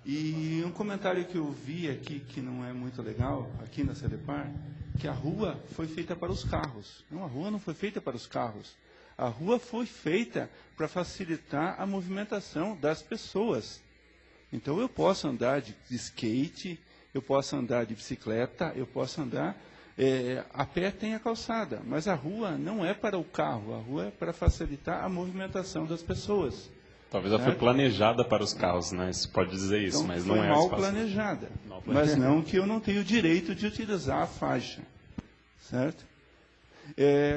E um comentário que eu vi aqui, que não é muito legal, aqui na Celepar, que a rua foi feita para os carros. Não, a rua não foi feita para os carros. A rua foi feita para facilitar a movimentação das pessoas. Então, eu posso andar de skate, eu posso andar de bicicleta, eu posso andar... a pé tem a calçada, mas a rua não é para o carro, a rua é para facilitar a movimentação das pessoas. Talvez ela foi planejada para os carros, né? Você pode dizer isso, então, mas não é mal planejada. Mas não que eu não tenho o direito de utilizar a faixa. Certo?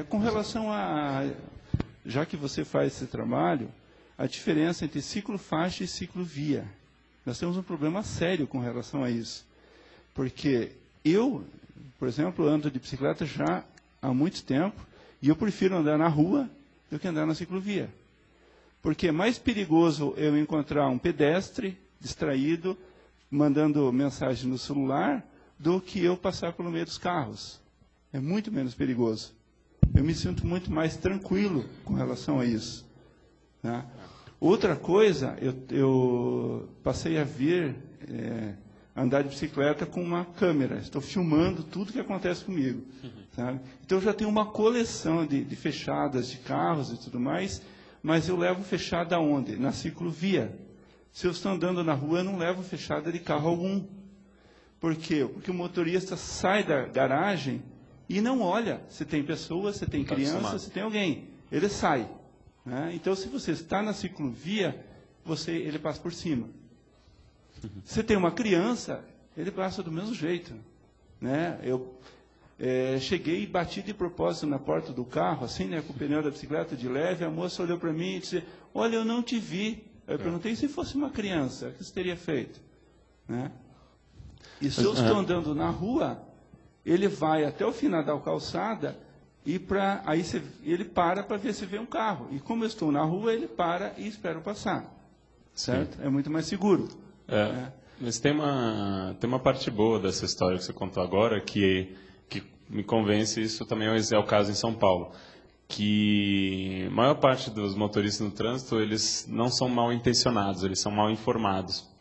Com relação a... Já que você faz esse trabalho, a diferença entre ciclofaixa e ciclovia. Nós temos um problema sério com relação a isso. Porque eu, por exemplo, ando de bicicleta já há muito tempo, e eu prefiro andar na rua do que andar na ciclovia. Porque é mais perigoso eu encontrar um pedestre distraído, mandando mensagem no celular, do que eu passar pelo meio dos carros. É muito menos perigoso. Eu me sinto muito mais tranquilo com relação a isso. Né? Outra coisa, eu passei a vir andar de bicicleta com uma câmera. Estou filmando tudo que acontece comigo. Sabe? Então, eu já tenho uma coleção de fechadas de carros e tudo mais, mas eu levo fechada aonde? Na ciclovia. Se eu estou andando na rua, eu não levo fechada de carro algum. Por quê? Porque o motorista sai da garagem e não olha se tem pessoas, se tem criança, se tem alguém. Ele sai. Né? Então, se você está na ciclovia, ele passa por cima. Se tem uma criança, ele passa do mesmo jeito. Né? Eu cheguei e bati de propósito na porta do carro, assim, né, com o pneu da bicicleta de leve, a moça olhou para mim e disse, olha, eu não te vi. Eu perguntei, se fosse uma criança, o que você teria feito? Né? E se eu estou andando na rua, ele vai até o final da calçada e aí ele para ver se vê um carro. E como eu estou na rua, ele para e espera eu passar. Certo? É muito mais seguro. Mas tem uma parte boa dessa história que você contou agora, que me convence, isso também é o caso em São Paulo, que a maior parte dos motoristas no trânsito, eles não são mal intencionados, eles são mal informados.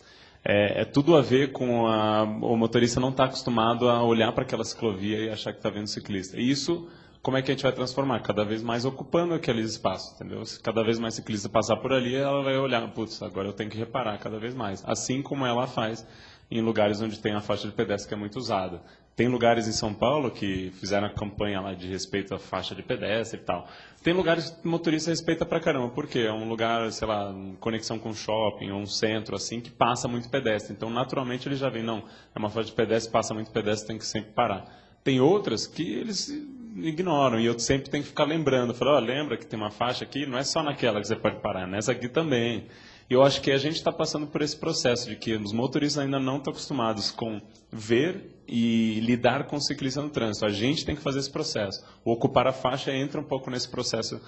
É tudo a ver com o motorista não estar acostumado a olhar para aquela ciclovia e achar que está vendo ciclista. E isso, como é que a gente vai transformar? Cada vez mais ocupando aqueles espaços, entendeu? Se cada vez mais ciclista passar por ali, ela vai olhar, putz, agora eu tenho que reparar cada vez mais. Assim como ela faz em lugares onde tem a faixa de pedestre que é muito usada. Tem lugares em São Paulo que fizeram a campanha lá de respeito à faixa de pedestre e tal. Tem lugares que o motorista respeita pra caramba, porque é um lugar, sei lá, conexão com shopping ou um centro, assim, que passa muito pedestre. Então, naturalmente, ele já vê, não, é uma faixa de pedestre, passa muito pedestre, tem que sempre parar. Tem outras que eles ignoram, e eu sempre tenho que ficar lembrando. Falar, lembra que tem uma faixa aqui? Não é só naquela que você pode parar, nessa aqui também. E eu acho que a gente está passando por esse processo de que os motoristas ainda não estão acostumados com ver e lidar com o ciclista no trânsito. A gente tem que fazer esse processo. O ocupar a faixa entra um pouco nesse processo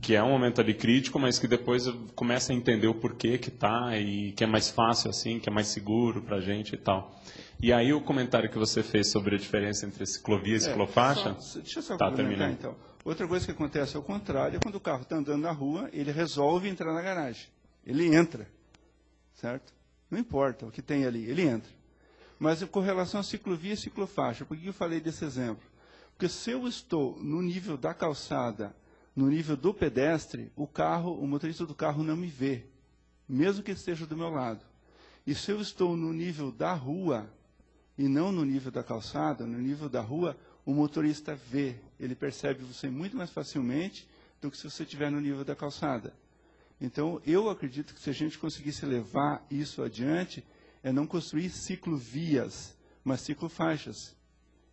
que é um momento ali crítico, mas que depois começa a entender o porquê que está e que é mais fácil assim, que é mais seguro para a gente e tal. E aí o comentário que você fez sobre a diferença entre ciclovia e ciclofaixa... Deixa eu só tá, complementar, então. Outra coisa que acontece ao contrário é quando o carro está andando na rua, ele resolve entrar na garagem. Ele entra, certo? Não importa o que tem ali, ele entra. Mas com relação a ciclovia e ciclofaixa, por que eu falei desse exemplo? Porque se eu estou no nível da calçada, no nível do pedestre, o motorista do carro não me vê, mesmo que esteja do meu lado. E se eu estou no nível da rua, e não no nível da calçada, no nível da rua, o motorista vê, ele percebe você muito mais facilmente do que se você estiver no nível da calçada. Então, eu acredito que se a gente conseguisse levar isso adiante, é não construir ciclovias, mas ciclofaixas,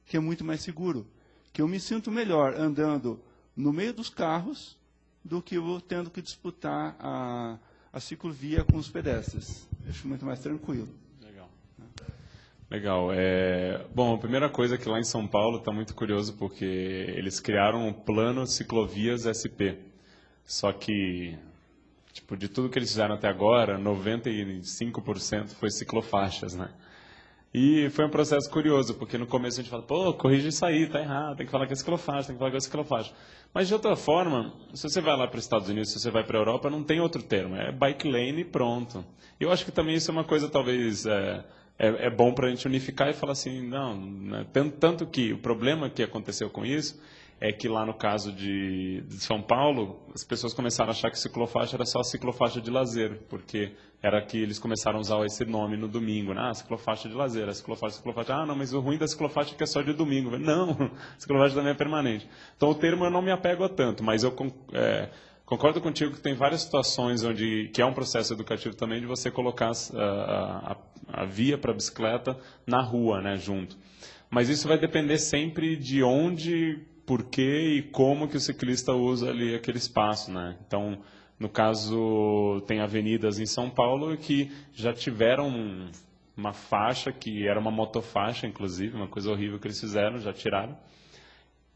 que é muito mais seguro. Que eu me sinto melhor andando no meio dos carros do que eu tendo que disputar a ciclovia com os pedestres. Acho muito mais tranquilo. Legal. Bom, a primeira coisa é que lá em São Paulo está muito curioso porque eles criaram um plano ciclovias SP. Só que, tipo, de tudo que eles fizeram até agora, 95% foi ciclofaixas, né? E foi um processo curioso, porque no começo a gente fala, pô, corrige isso aí, tá errado, tem que falar que é ciclofaixa, tem que falar que é ciclofaixa. Mas de outra forma, se você vai lá para os Estados Unidos, se você vai para a Europa, não tem outro termo, é bike lane e pronto. Eu acho que também isso é uma coisa, talvez, é bom para a gente unificar e falar assim, não, né? Tanto que o problema que aconteceu com isso é que lá no caso de São Paulo, as pessoas começaram a achar que ciclofaixa era só ciclofaixa de lazer, porque era que eles começaram a usar esse nome no domingo, né? Ciclofaixa de lazer, ciclofaixa. Ah, não, mas o ruim da ciclofaixa é que é só de domingo. Não, ciclofaixa também é permanente. Então o termo eu não me apego a tanto, mas eu concordo contigo que tem várias situações que é um processo educativo também de você colocar a via para a bicicleta na rua, né, junto. Mas isso vai depender sempre de onde, por quê e como que o ciclista usa ali aquele espaço, né? Então, no caso, tem avenidas em São Paulo que já tiveram uma faixa que era uma motofaixa, inclusive, uma coisa horrível que eles fizeram, já tiraram.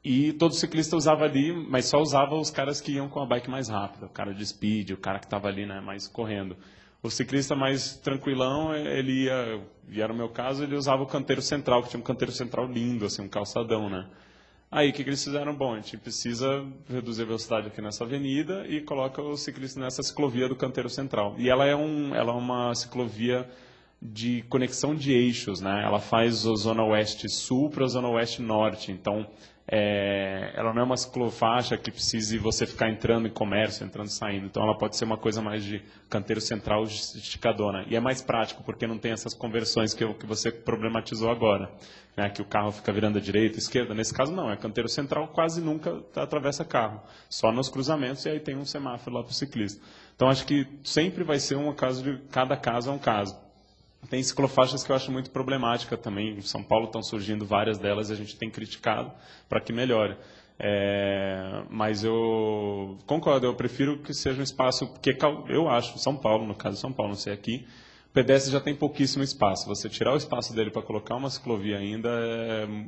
E todo ciclista usava ali, mas só usava os caras que iam com a bike mais rápida, o cara de speed, o cara que estava ali, né, mais correndo. O ciclista mais tranquilão, ele ia, e era o meu caso, ele usava o canteiro central, que tinha um canteiro central lindo, assim, um calçadão, né? Aí, o que eles fizeram? Bom, a gente precisa reduzir a velocidade aqui nessa avenida e coloca o ciclista nessa ciclovia do canteiro central. E ela é uma ciclovia de conexão de eixos, né? Ela faz a zona oeste-sul para a zona oeste-norte. Então, ela não é uma ciclofaixa que precise você ficar entrando em comércio, entrando e saindo. Então, ela pode ser uma coisa mais de canteiro central esticadona. E é mais prático, porque não tem essas conversões que você problematizou agora, né? Que o carro fica virando à direita, à esquerda. Nesse caso, não. É canteiro central, quase nunca atravessa carro. Só nos cruzamentos, e aí tem um semáforo lá para o ciclista. Então, acho que sempre vai ser um caso de... Cada caso é um caso. Tem ciclofaixas que eu acho muito problemática também. Em São Paulo estão surgindo várias delas e a gente tem criticado para que melhore. Mas eu concordo, eu prefiro que seja um espaço, porque eu acho, São Paulo, no caso de São Paulo, não sei aqui, o pedestre já tem pouquíssimo espaço. Você tirar o espaço dele para colocar uma ciclovia ainda,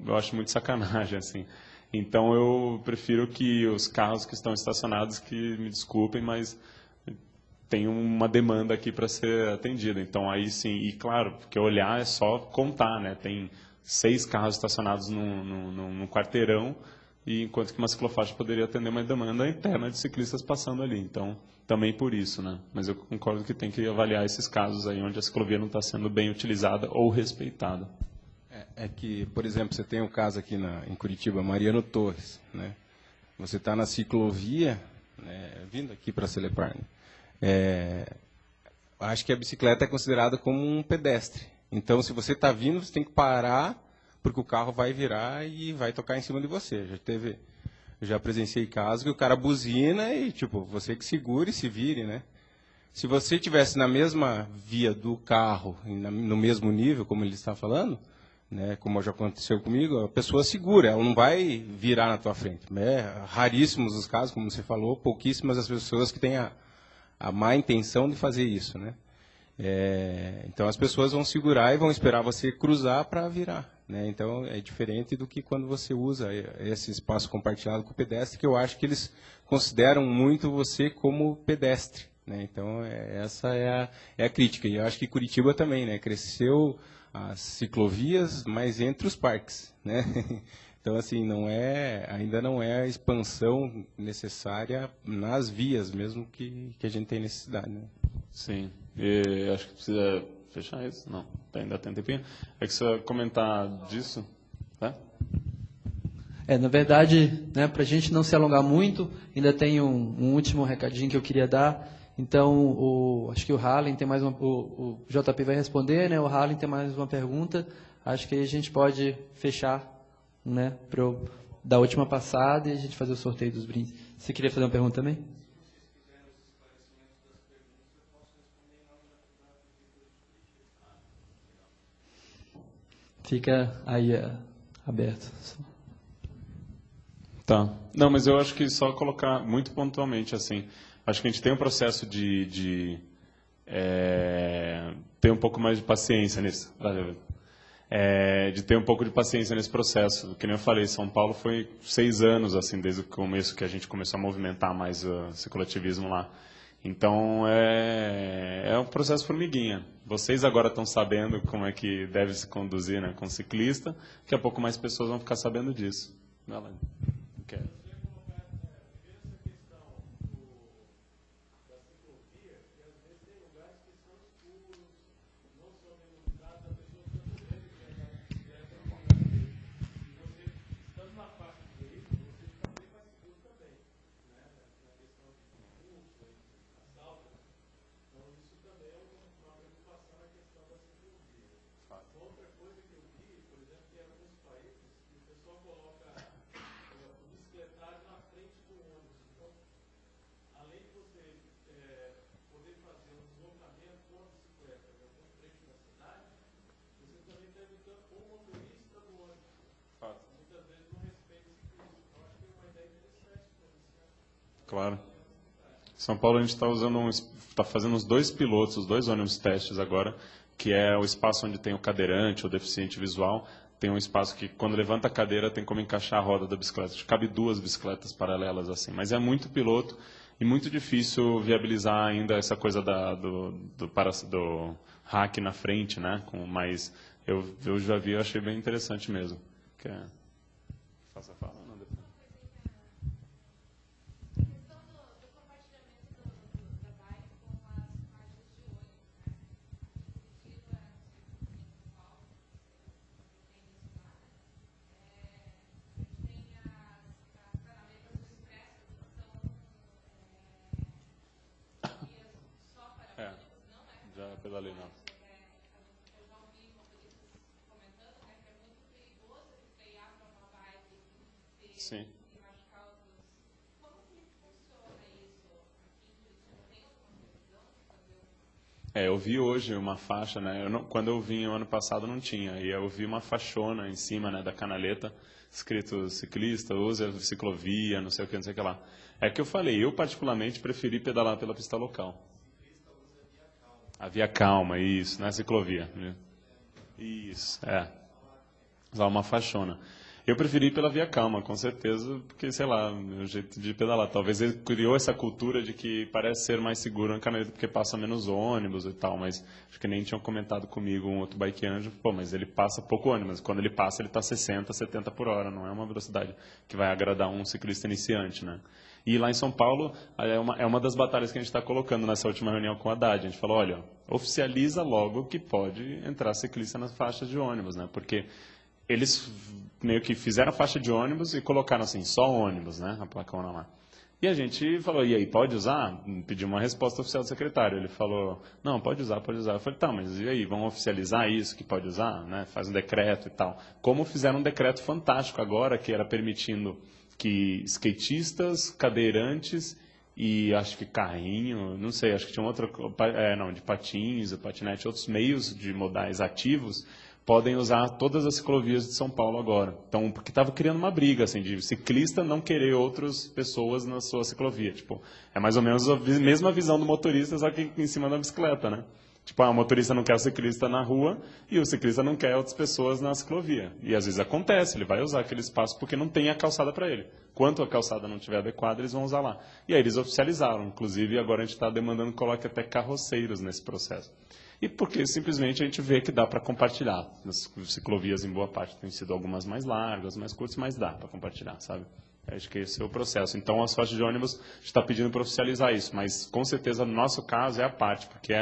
eu acho muito sacanagem, assim. Então eu prefiro que os carros que estão estacionados, que me desculpem, mas tem uma demanda aqui para ser atendida. Então, aí sim, e claro, porque olhar é só contar, né? Tem 6 carros estacionados num quarteirão, e enquanto que uma ciclofaixa poderia atender uma demanda interna de ciclistas passando ali. Então, também por isso, né? Mas eu concordo que tem que avaliar esses casos aí onde a ciclovia não está sendo bem utilizada ou respeitada. É que, por exemplo, você tem um caso aqui em Curitiba, Mariano Torres, né? Você está na ciclovia, né, vindo aqui para Celepar, né? Acho que a bicicleta é considerada como um pedestre. Então, se você está vindo, você tem que parar, porque o carro vai virar e vai tocar em cima de você. Já presenciei casos que o cara buzina e, tipo, você que segure e se vire, né? Se você estivesse na mesma via do carro, no mesmo nível, como ele está falando, né, como já aconteceu comigo, a pessoa segura, ela não vai virar na tua frente. É raríssimos os casos, como você falou, pouquíssimas as pessoas que têm a má intenção de fazer isso, né? Então as pessoas vão segurar e vão esperar você cruzar para virar, né? Então é diferente do que quando você usa esse espaço compartilhado com o pedestre, que eu acho que eles consideram muito você como pedestre, né? Então essa é a crítica. E eu acho que Curitiba também, né, cresceu as ciclovias, mas entre os parques, né? Então, assim, ainda não é a expansão necessária nas vias mesmo que a gente tem necessidade, né? Sim. E acho que precisa fechar isso? Não, ainda tem um tempinho. É que você vai comentar disso, tá? Na verdade, né, para a gente não se alongar muito, ainda tem um último recadinho que eu queria dar. Então, acho que o Harlen tem mais uma... O JP vai responder, né? O Harlen tem mais uma pergunta. Acho que aí a gente pode fechar, né, para eu dar a última passada e a gente fazer o sorteio dos brindes. Você queria fazer uma pergunta também? Fica aí aberto. Tá. Não, mas eu acho que só colocar muito pontualmente, assim, acho que a gente tem um processo de ter um pouco mais de paciência nisso. De ter um pouco de paciência nesse processo. Que nem eu falei, São Paulo foi 6 anos, assim, desde o começo que a gente começou a movimentar mais o cicloativismo lá. Então, é um processo formiguinha. Vocês agora estão sabendo como é que deve se conduzir, né, com ciclista. Daqui a pouco mais pessoas vão ficar sabendo disso. Vai lá. Okay. Claro. São Paulo a gente está fazendo os 2 pilotos, os 2 ônibus testes agora, que é o espaço onde tem o cadeirante, o deficiente visual. Tem um espaço que, quando levanta a cadeira, tem como encaixar a roda da bicicleta. Cabe 2 bicicletas paralelas assim. Mas é muito piloto e muito difícil viabilizar ainda essa coisa do hack na frente, né? Mas eu já vi, eu achei bem interessante mesmo. Faça a fala. Já pela lei não. Sim. Eu vi hoje uma faixa, né? Quando eu vim o ano passado não tinha. E eu vi uma faixona em cima, né, da canaleta, escrito ciclista, use a ciclovia, não sei o que lá. É que eu falei, eu particularmente preferi pedalar pela pista local. A via calma, isso, não é ciclovia. Isso, usar uma faixona. Eu preferi ir pela via calma, com certeza, porque, sei lá, meu jeito de pedalar. Talvez ele criou essa cultura de que parece ser mais seguro na canaleta porque passa menos ônibus e tal, mas acho que nem tinham comentado comigo um outro bike anjo, pô, mas ele passa pouco ônibus, quando ele passa ele está 60, 70 por hora, não é uma velocidade que vai agradar um ciclista iniciante, né? E lá em São Paulo, é uma das batalhas que a gente está colocando nessa última reunião com a Haddad. A gente falou, olha, oficializa logo que pode entrar ciclista nas faixas de ônibus, né? Porque eles meio que fizeram a faixa de ônibus e colocaram assim, só ônibus, né? A placona lá. E a gente falou, e aí, pode usar? Pediu uma resposta oficial do secretário. Ele falou, não, pode usar, pode usar. Eu falei, tá, mas e aí, vamos oficializar isso que pode usar? Né? Faz um decreto e tal. Como fizeram um decreto fantástico agora, que era permitindo que skatistas, cadeirantes e acho que carrinho, não sei, acho que tinha outra, de patins, patinete, outros meios de modais ativos, podem usar todas as ciclovias de São Paulo agora. Então, porque estava criando uma briga, assim, de ciclista não querer outras pessoas na sua ciclovia. Tipo, é mais ou menos a mesma visão do motorista, só que em cima da bicicleta, né? Tipo, o motorista não quer o ciclista na rua e o ciclista não quer outras pessoas na ciclovia. E às vezes acontece, ele vai usar aquele espaço porque não tem a calçada para ele. Quanto a calçada não estiver adequada, eles vão usar lá. E aí eles oficializaram, inclusive agora a gente está demandando que coloque até carroceiros nesse processo. E porque simplesmente a gente vê que dá para compartilhar. As ciclovias, em boa parte, têm sido algumas mais largas, mais curtas, mas dá para compartilhar, sabe? Acho que esse é o processo. Então, as faixas de ônibus, a gente está pedindo para oficializar isso, mas com certeza, no nosso caso, é a parte, porque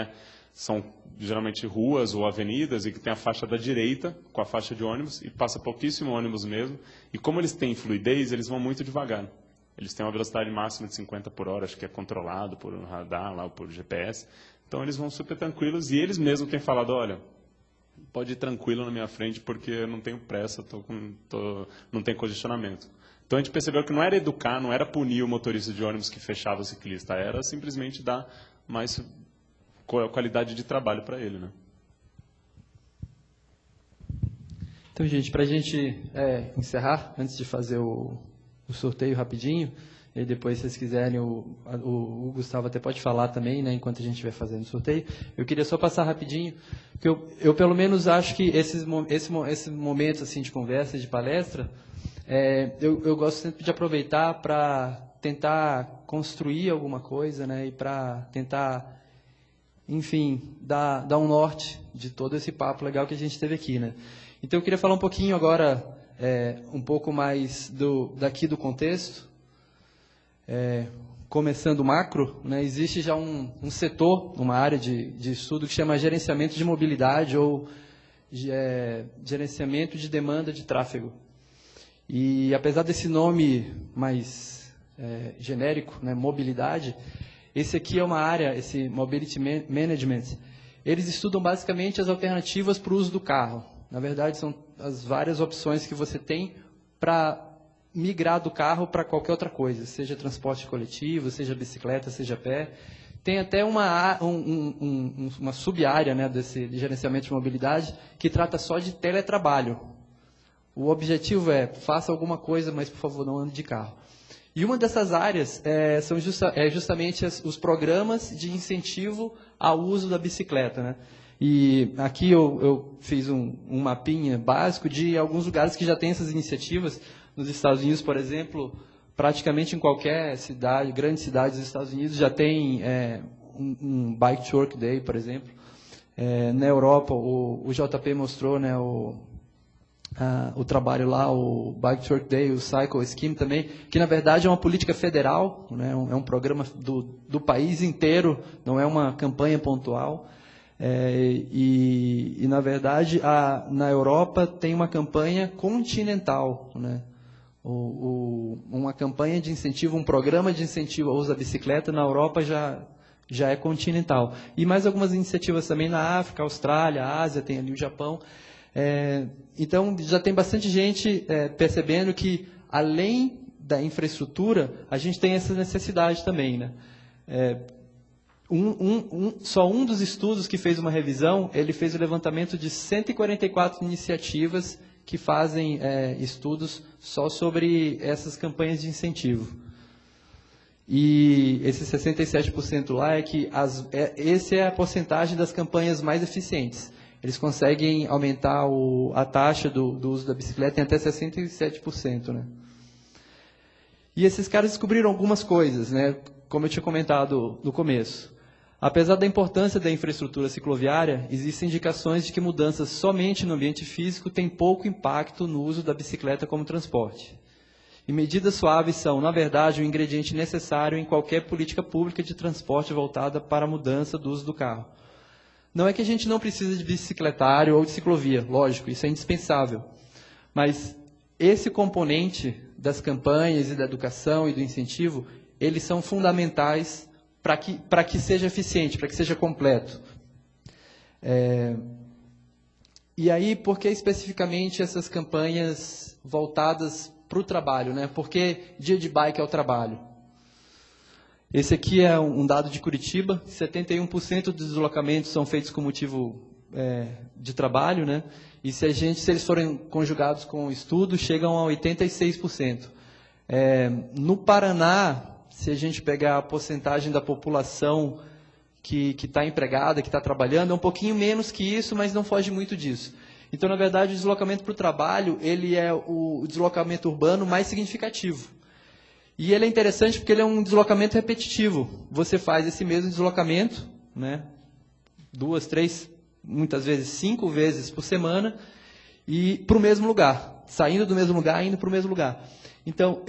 são geralmente ruas ou avenidas e que tem a faixa da direita com a faixa de ônibus e passa pouquíssimo ônibus mesmo. E como eles têm fluidez, eles vão muito devagar. Eles têm uma velocidade máxima de 50 por hora, acho que é controlado por um radar, lá, por GPS. Então, eles vão super tranquilos e eles mesmos têm falado, olha, pode ir tranquilo na minha frente porque eu não tenho pressa, não tem congestionamento. Então, a gente percebeu que não era educar, não era punir o motorista de ônibus que fechava o ciclista, era simplesmente dar mais qualidade de trabalho para ele, né? Então, gente, para a gente encerrar, antes de fazer o sorteio rapidinho, e depois, se vocês quiserem, o Gustavo até pode falar também, né, enquanto a gente estiver fazendo o sorteio. Eu queria só passar rapidinho, porque eu pelo menos acho que esse momento assim, de conversa, de palestra, eu gosto sempre de aproveitar para tentar construir alguma coisa, né, e para tentar, enfim, dar um norte de todo esse papo legal que a gente teve aqui, né. Então, eu queria falar um pouquinho agora, um pouco mais daqui do contexto. Começando macro, né, existe já um setor, uma área de estudo que chama gerenciamento de mobilidade ou gerenciamento de demanda de tráfego. E apesar desse nome mais genérico, né, mobilidade, esse aqui é uma área, esse Mobility Management, eles estudam basicamente as alternativas para o uso do carro. Na verdade, são as várias opções que você tem para migrar do carro para qualquer outra coisa, seja transporte coletivo, seja bicicleta, seja pé. Tem até uma sub-área, né, desse gerenciamento de mobilidade que trata só de teletrabalho. O objetivo faça alguma coisa, mas, por favor, não ande de carro. E uma dessas áreas são justamente os programas de incentivo ao uso da bicicleta, né? E aqui eu fiz um mapinha básico de alguns lugares que já têm essas iniciativas. Nos Estados Unidos, por exemplo, praticamente em qualquer cidade, grande cidade dos Estados Unidos, já tem um Bike to Work Day, por exemplo. Na Europa, o JP mostrou, né, o trabalho lá, o Bike to Work Day, o Cycle Scheme também, que na verdade é uma política federal, né, é um programa do país inteiro, não é uma campanha pontual. E na verdade, na Europa tem uma campanha continental, né? Uma campanha de incentivo, um programa de incentivo ao uso da bicicleta na Europa já é continental. E mais algumas iniciativas também na África, Austrália, Ásia, tem ali o Japão. Então, já tem bastante gente percebendo que, além da infraestrutura, a gente tem essa necessidade também, né? Só um dos estudos que fez uma revisão, ele fez o levantamento de 144 iniciativas que fazem estudos só sobre essas campanhas de incentivo. E esse 67% lá essa é a porcentagem das campanhas mais eficientes. eles conseguem aumentar a taxa do uso da bicicleta em até 67%, né? E esses caras descobriram algumas coisas, né? Como eu tinha comentado no começo. Apesar da importância da infraestrutura cicloviária, existem indicações de que mudanças somente no ambiente físico têm pouco impacto no uso da bicicleta como transporte. E medidas suaves são, na verdade, um ingrediente necessário em qualquer política pública de transporte voltada para a mudança do uso do carro. Não é que a gente não precisa de bicicletário ou de ciclovia, lógico, isso é indispensável. Mas esse componente das campanhas e da educação e do incentivo, eles são fundamentais para que seja eficiente, para que seja completo. E aí, por que especificamente essas campanhas voltadas para o trabalho, né? Por que dia de bike é o trabalho? Esse aqui é um dado de Curitiba, 71% dos deslocamentos são feitos com motivo de trabalho, né? E se eles forem conjugados com estudo, chegam a 86%. No Paraná, se a gente pegar a porcentagem da população que está empregada, que está trabalhando, é um pouquinho menos que isso, mas não foge muito disso. Então, na verdade, o deslocamento para o trabalho, ele é o deslocamento urbano mais significativo. E ele é interessante porque ele é um deslocamento repetitivo. Você faz esse mesmo deslocamento, né, 2, 3, muitas vezes 5 vezes por semana, e para o mesmo lugar, saindo do mesmo lugar, indo para o mesmo lugar. Então,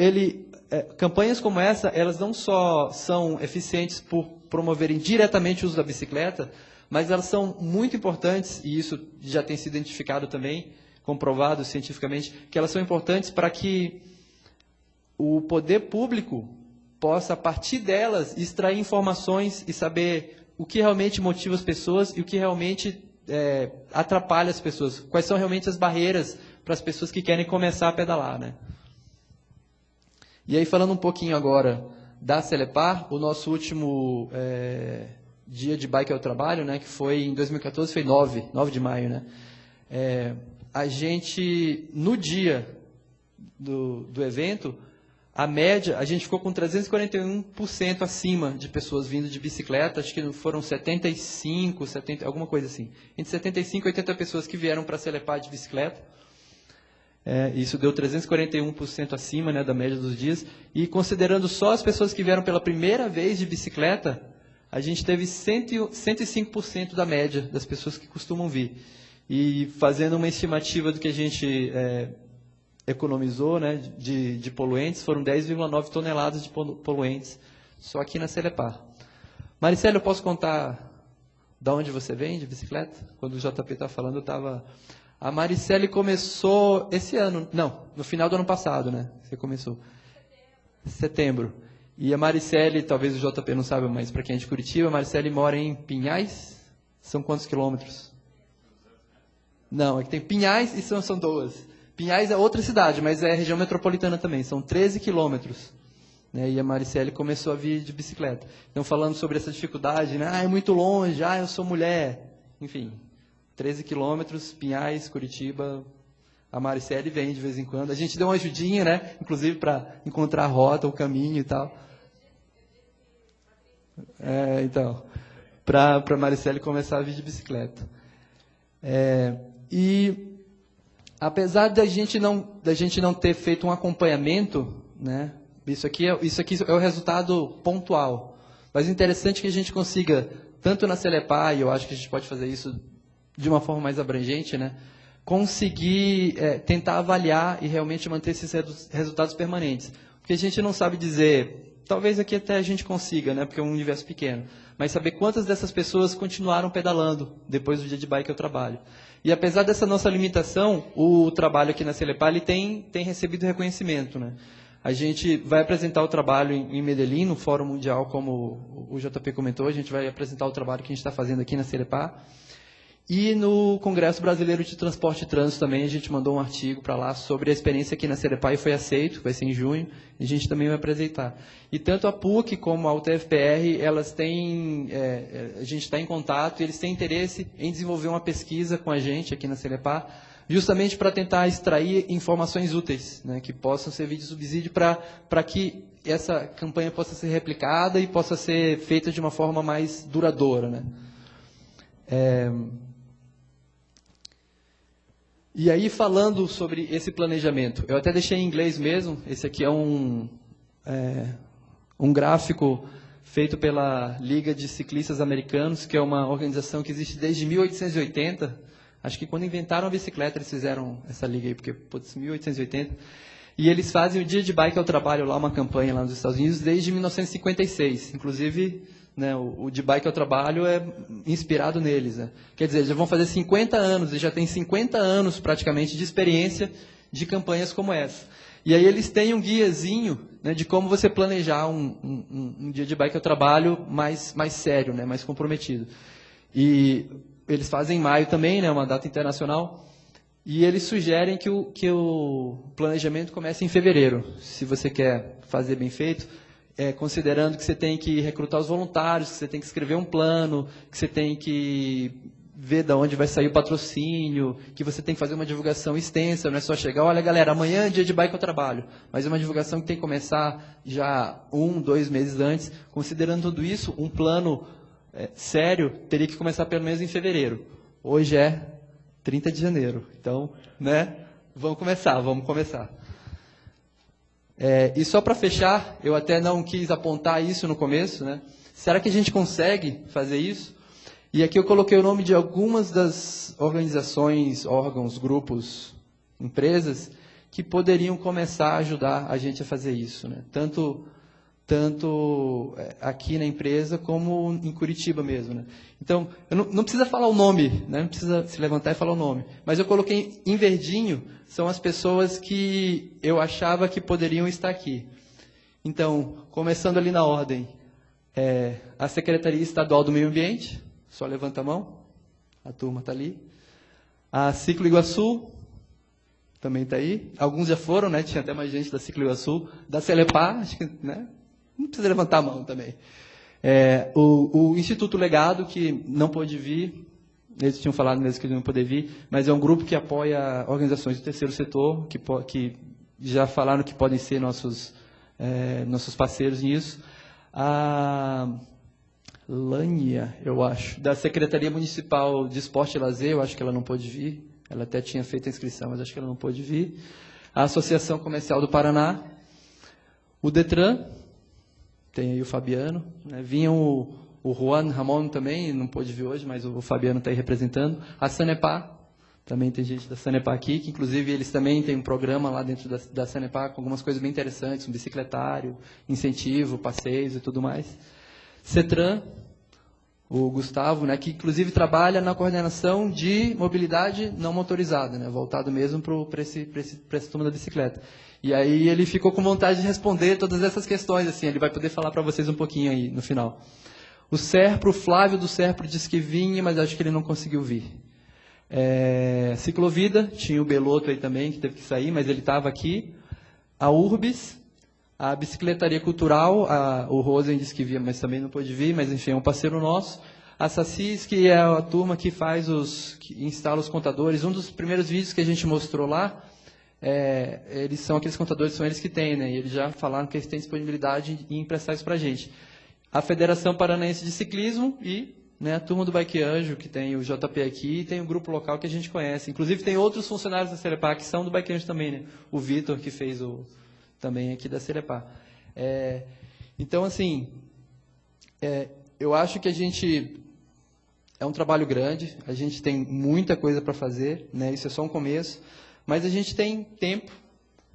campanhas como essa, elas não só são eficientes por promoverem diretamente o uso da bicicleta, mas elas são muito importantes, e isso já tem sido identificado também, comprovado cientificamente, que elas são importantes para que o poder público possa, a partir delas, extrair informações e saber o que realmente motiva as pessoas e o que realmente atrapalha as pessoas. Quais são realmente as barreiras para as pessoas que querem começar a pedalar, né? E aí, falando um pouquinho agora da Celepar, o nosso último dia de bike ao trabalho, né, que foi em 2014, foi 9 de maio, né? A gente, no dia do evento, a média, a gente ficou com 341% acima de pessoas vindo de bicicleta, acho que foram 75, 70, alguma coisa assim. Entre 75 e 80 pessoas que vieram para a Celepar de bicicleta. Isso deu 341% acima, né, da média dos dias. E considerando só as pessoas que vieram pela primeira vez de bicicleta, a gente teve 105% da média das pessoas que costumam vir. E fazendo uma estimativa do que a gente economizou, né, de poluentes, foram 10,9 toneladas de poluentes só aqui na Celepar. Maricela, eu posso contar de onde você vem de bicicleta? Quando o JP está falando, eu estava... A Maricele começou esse ano, não, no final do ano passado, né? Você começou. Setembro. E a Maricele, talvez o JP não saiba, mas para quem é de Curitiba, a Maricele mora em Pinhais. São quantos quilômetros? Não, é que tem Pinhais e são 2. Pinhais é outra cidade, mas é região metropolitana também. São 13 quilômetros. Né? E a Maricele começou a vir de bicicleta. Então, falando sobre essa dificuldade, né? É muito longe, eu sou mulher. Enfim, 13 quilômetros, Pinhais, Curitiba. A Maricele vem de vez em quando. A gente deu uma ajudinha, né? Inclusive para encontrar a rota, o caminho e tal. Então, para a Maricele começar a vir de bicicleta. E apesar da gente não ter feito um acompanhamento, né? Isso aqui é o resultado pontual. Mas o interessante é que a gente consiga, tanto na Celepar, e eu acho que a gente pode fazer isso de uma forma mais abrangente, né? Conseguir tentar avaliar e realmente manter esses resultados permanentes. Porque a gente não sabe dizer, talvez aqui até a gente consiga, né? Porque é um universo pequeno, mas saber quantas dessas pessoas continuaram pedalando depois do dia de bike ao trabalho. E apesar dessa nossa limitação, o trabalho aqui na Celepar ele tem recebido reconhecimento, né? A gente vai apresentar o trabalho em Medellín, no Fórum Mundial, como o JP comentou, a gente vai apresentar o trabalho que a gente está fazendo aqui na Celepar. E no Congresso Brasileiro de Transporte e Trânsito também, a gente mandou um artigo para lá sobre a experiência aqui na Celepar e foi aceito, vai ser em junho, e a gente também vai apresentar. E tanto a PUC como a UTFPR, elas têm, a gente está em contato e eles têm interesse em desenvolver uma pesquisa com a gente aqui na Celepar, justamente para tentar extrair informações úteis, né, que possam servir de subsídio para que essa campanha possa ser replicada e possa ser feita de uma forma mais duradoura, né. E aí, falando sobre esse planejamento, eu até deixei em inglês mesmo, esse aqui é um gráfico feito pela Liga de Ciclistas Americanos, que é uma organização que existe desde 1880. Acho que quando inventaram a bicicleta, eles fizeram essa liga aí, porque, putz, 1880. E eles fazem o Dia de Bike ao Trabalho lá, uma campanha lá nos Estados Unidos, desde 1956. Inclusive, né, o de Bike ao Trabalho é inspirado neles. Né? Quer dizer, já vão fazer 50 anos, e já tem 50 anos praticamente de experiência de campanhas como essa. E aí eles têm um guiazinho, né, de como você planejar um dia de bike ao trabalho mais sério, né, mais comprometido. E eles fazem em maio também, né, uma data internacional, e eles sugerem que o planejamento comece em fevereiro, se você quer fazer bem feito, considerando que você tem que recrutar os voluntários, que você tem que escrever um plano, que você tem que ver de onde vai sair o patrocínio, que você tem que fazer uma divulgação extensa, não é só chegar, olha galera, amanhã é dia de bike ao trabalho, mas é uma divulgação que tem que começar já 2 meses antes. Considerando tudo isso, um plano sério teria que começar pelo menos em fevereiro. Hoje é 30 de janeiro, então, né, vamos começar. E só para fechar, eu até não quis apontar isso no começo, né? Será que a gente consegue fazer isso? E aqui eu coloquei o nome de algumas das organizações, órgãos, grupos, empresas, que poderiam começar a ajudar a gente a fazer isso. Né? Tanto aqui na empresa, como em Curitiba mesmo. Né? Então, não precisa falar o nome, né? Não precisa se levantar e falar o nome. Mas eu coloquei em verdinho, são as pessoas que eu achava que poderiam estar aqui. Então, começando ali na ordem, a Secretaria Estadual do Meio Ambiente, só levanta a mão, a turma está ali. A Ciclo Iguaçu, também está aí. Alguns já foram, né? Tinha até mais gente da Ciclo Iguaçu. Da Celepar, acho que, né? Não precisa levantar a mão também. O Instituto Legado, que não pôde vir, eles tinham falado mesmo que não poder vir, mas é um grupo que apoia organizações do terceiro setor, que já falaram que podem ser nossos parceiros nisso. A Lânia, eu acho, da Secretaria Municipal de Esporte e Lazer, eu acho que ela não pôde vir. Ela até tinha feito a inscrição, mas acho que ela não pôde vir. A Associação Comercial do Paraná. O Detran, tem aí o Fabiano. Né? Vinha o Juan Ramon também, não pôde vir hoje, mas o Fabiano está aí representando. A Sanepar, também tem gente da Sanepar aqui, que inclusive eles também têm um programa lá dentro da Sanepar com algumas coisas bem interessantes, um bicicletário, incentivo, passeios e tudo mais. CETRAN, o Gustavo, né, que inclusive trabalha na coordenação de mobilidade não motorizada, né, voltado mesmo para essa turma da bicicleta. E aí ele ficou com vontade de responder todas essas questões, assim, ele vai poder falar para vocês um pouquinho aí no final. O Serpro, o Flávio do Serpro disse que vinha, mas acho que ele não conseguiu vir. Ciclovida, tinha o Beloto aí também, que teve que sair, mas ele estava aqui. A Urbis, a Bicicletaria Cultural, o Rosen disse que via, mas também não pôde vir, mas enfim, é um parceiro nosso. A Sacis, que é a turma que que instala os contadores. Um dos primeiros vídeos que a gente mostrou lá, eles são aqueles contadores, são eles que têm, né? E eles já falaram que eles têm disponibilidade em emprestar isso para a gente. A Federação Paranaense de Ciclismo e, né, a turma do Bike Anjo, que tem o JP aqui, e tem um grupo local que a gente conhece. Inclusive, tem outros funcionários da Celepar que são do Bike Anjo também, né? O Vitor, que fez também aqui da Celepar. Então, assim, eu acho que é um trabalho grande, a gente tem muita coisa para fazer, né? Isso é só um começo, mas a gente tem tempo,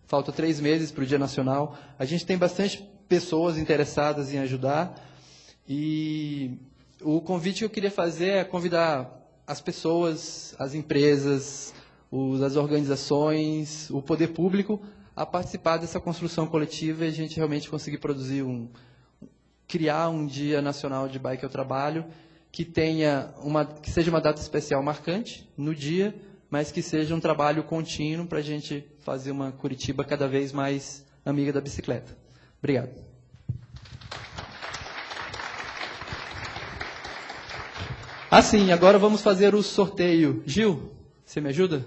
falta 3 meses para o Dia Nacional, a gente tem bastante pessoas interessadas em ajudar, e o convite que eu queria fazer é convidar as pessoas, as empresas, as organizações, o poder público a participar dessa construção coletiva e a gente realmente conseguir criar um Dia Nacional de Bike ao Trabalho que seja uma data especial marcante no dia, mas que seja um trabalho contínuo para a gente fazer uma Curitiba cada vez mais amiga da bicicleta. Obrigado. Sim, agora vamos fazer o sorteio. Gil, você me ajuda?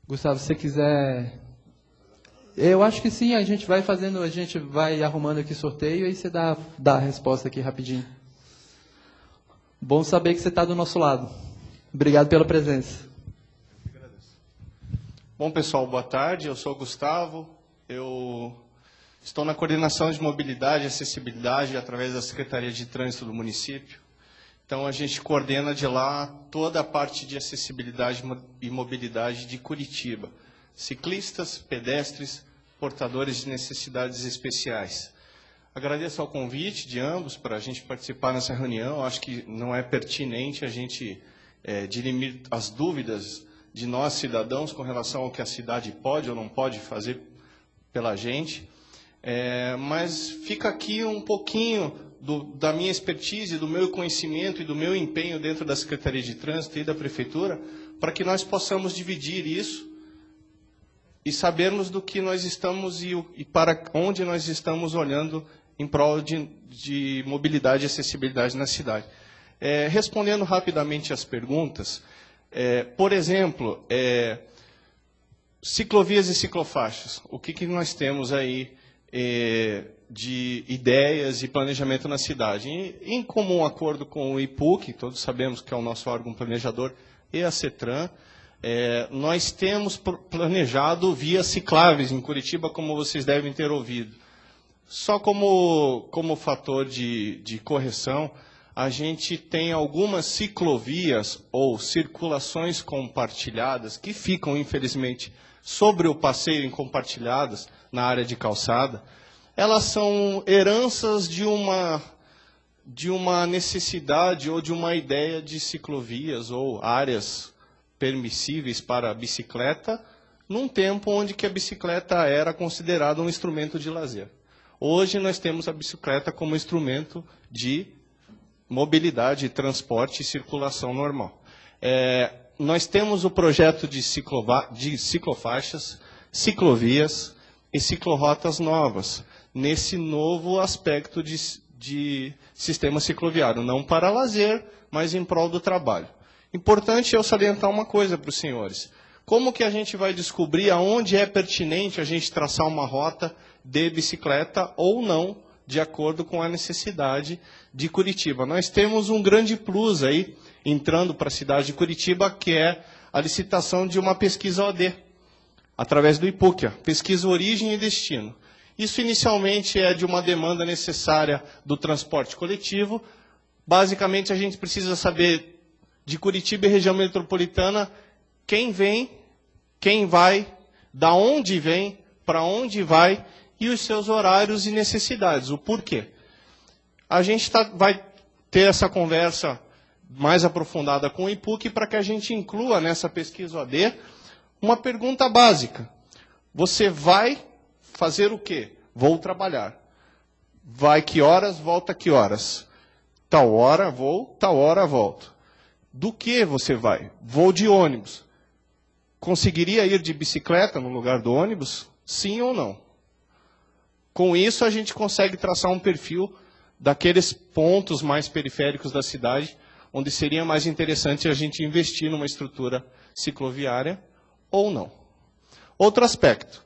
Gustavo, se você quiser Eu acho que sim, a gente vai fazendo, a gente vai arrumando aqui sorteio, aí você dá a resposta aqui rapidinho. Bom saber que você está do nosso lado. Obrigado pela presença. Bom, pessoal, boa tarde. Eu sou o Gustavo. Eu estou na coordenação de mobilidade e acessibilidade através da Secretaria de Trânsito do município. Então, a gente coordena de lá toda a parte de acessibilidade e mobilidade de Curitiba. Ciclistas, pedestres, portadores de necessidades especiais. Agradeço ao convite de ambos para a gente participar nessa reunião. Acho que não é pertinente a gente dirimir as dúvidas de nós, cidadãos, com relação ao que a cidade pode ou não pode fazer pela gente. Mas fica aqui um pouquinho da minha expertise, do meu conhecimento e do meu empenho dentro da Secretaria de Trânsito e da Prefeitura, para que nós possamos dividir isso e sabermos do que nós estamos e para onde nós estamos olhando em prol de mobilidade e acessibilidade na cidade. Respondendo rapidamente às perguntas, por exemplo, ciclovias e ciclofaixas. O que nós temos aí de ideias e planejamento na cidade? Em comum acordo com o IPUC, todos sabemos que é o nosso órgão planejador, e a CETRAN, nós temos planejado vias cicláveis em Curitiba, como vocês devem ter ouvido. Só como fator de correção, a gente tem algumas ciclovias ou circulações compartilhadas que ficam, infelizmente, sobre o passeio em compartilhadas, na área de calçada. Elas são heranças de uma necessidade ou de uma ideia de ciclovias ou áreas permissíveis para a bicicleta, num tempo onde que a bicicleta era considerada um instrumento de lazer. Hoje nós temos a bicicleta como instrumento de mobilidade, transporte e circulação normal. Nós temos o projeto de ciclofaixas, ciclovias e ciclorotas novas, nesse novo aspecto de sistema cicloviário, não para lazer, mas em prol do trabalho. Importante eu salientar uma coisa para os senhores. Como que a gente vai descobrir aonde é pertinente a gente traçar uma rota de bicicleta ou não, de acordo com a necessidade de Curitiba? Nós temos um grande plus aí, entrando para a cidade de Curitiba, que é a licitação de uma pesquisa OD, através do IPUC, pesquisa origem e destino. Isso inicialmente é de uma demanda necessária do transporte coletivo. Basicamente, a gente precisa saber de Curitiba e região metropolitana quem vem, quem vai, da onde vem, para onde vai e os seus horários e necessidades, o porquê. A gente vai ter essa conversa mais aprofundada com o IPUC para que a gente inclua nessa pesquisa OD uma pergunta básica. Você vai fazer o quê? Vou trabalhar. Vai que horas, volta que horas? Tal hora vou, tal hora volto. Do que você vai? Vou de ônibus. Conseguiria ir de bicicleta no lugar do ônibus? Sim ou não? Com isso, a gente consegue traçar um perfil daqueles pontos mais periféricos da cidade, onde seria mais interessante a gente investir numa estrutura cicloviária ou não. Outro aspecto.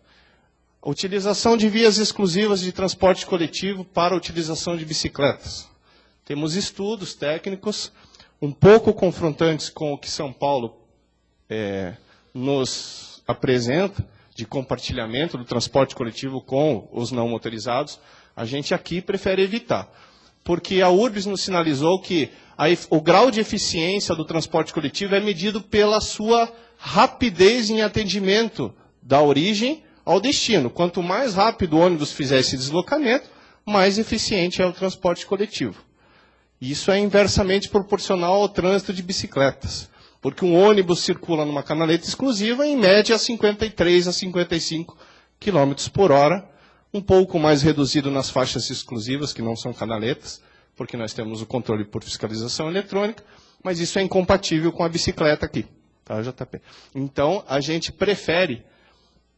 A utilização de vias exclusivas de transporte coletivo para a utilização de bicicletas. Temos estudos técnicos um pouco confrontantes com o que São Paulo nos apresenta, de compartilhamento do transporte coletivo com os não motorizados. A gente aqui prefere evitar, porque a URBS nos sinalizou que o grau de eficiência do transporte coletivo é medido pela sua rapidez em atendimento da origem ao destino. Quanto mais rápido o ônibus fizer esse deslocamento, mais eficiente é o transporte coletivo. Isso é inversamente proporcional ao trânsito de bicicletas, porque um ônibus circula numa canaleta exclusiva em média a 53 a 55 km por hora, um pouco mais reduzido nas faixas exclusivas, que não são canaletas, porque nós temos o controle por fiscalização eletrônica, mas isso é incompatível com a bicicleta aqui, tá, JP? Então, a gente prefere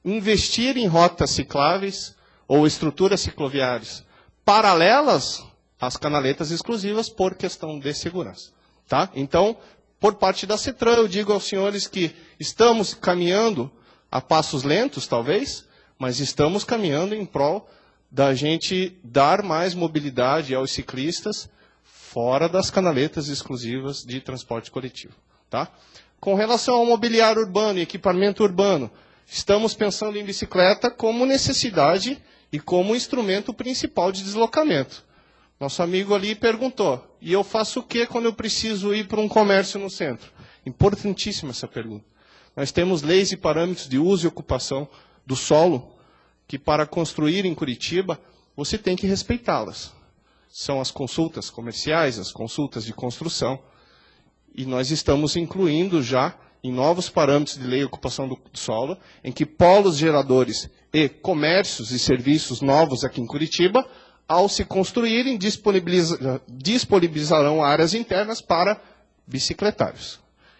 investir em rotas cicláveis ou estruturas cicloviárias paralelas às canaletas exclusivas por questão de segurança. Tá? Então, por parte da CETRAN, eu digo aos senhores que estamos caminhando a passos lentos, talvez, mas estamos caminhando em prol da gente dar mais mobilidade aos ciclistas fora das canaletas exclusivas de transporte coletivo. Tá? Com relação ao mobiliário urbano e equipamento urbano, estamos pensando em bicicleta como necessidade e como instrumento principal de deslocamento. Nosso amigo ali perguntou, e eu faço o que quando eu preciso ir para um comércio no centro? Importantíssima essa pergunta. Nós temos leis e parâmetros de uso e ocupação do solo, que para construir em Curitiba, você tem que respeitá-las. São as consultas comerciais, as consultas de construção, e nós estamos incluindo já em novos parâmetros de lei de ocupação do solo, em que polos geradores e comércios e serviços novos aqui em Curitiba, ao se construírem, disponibilizarão áreas internas para bicicletários.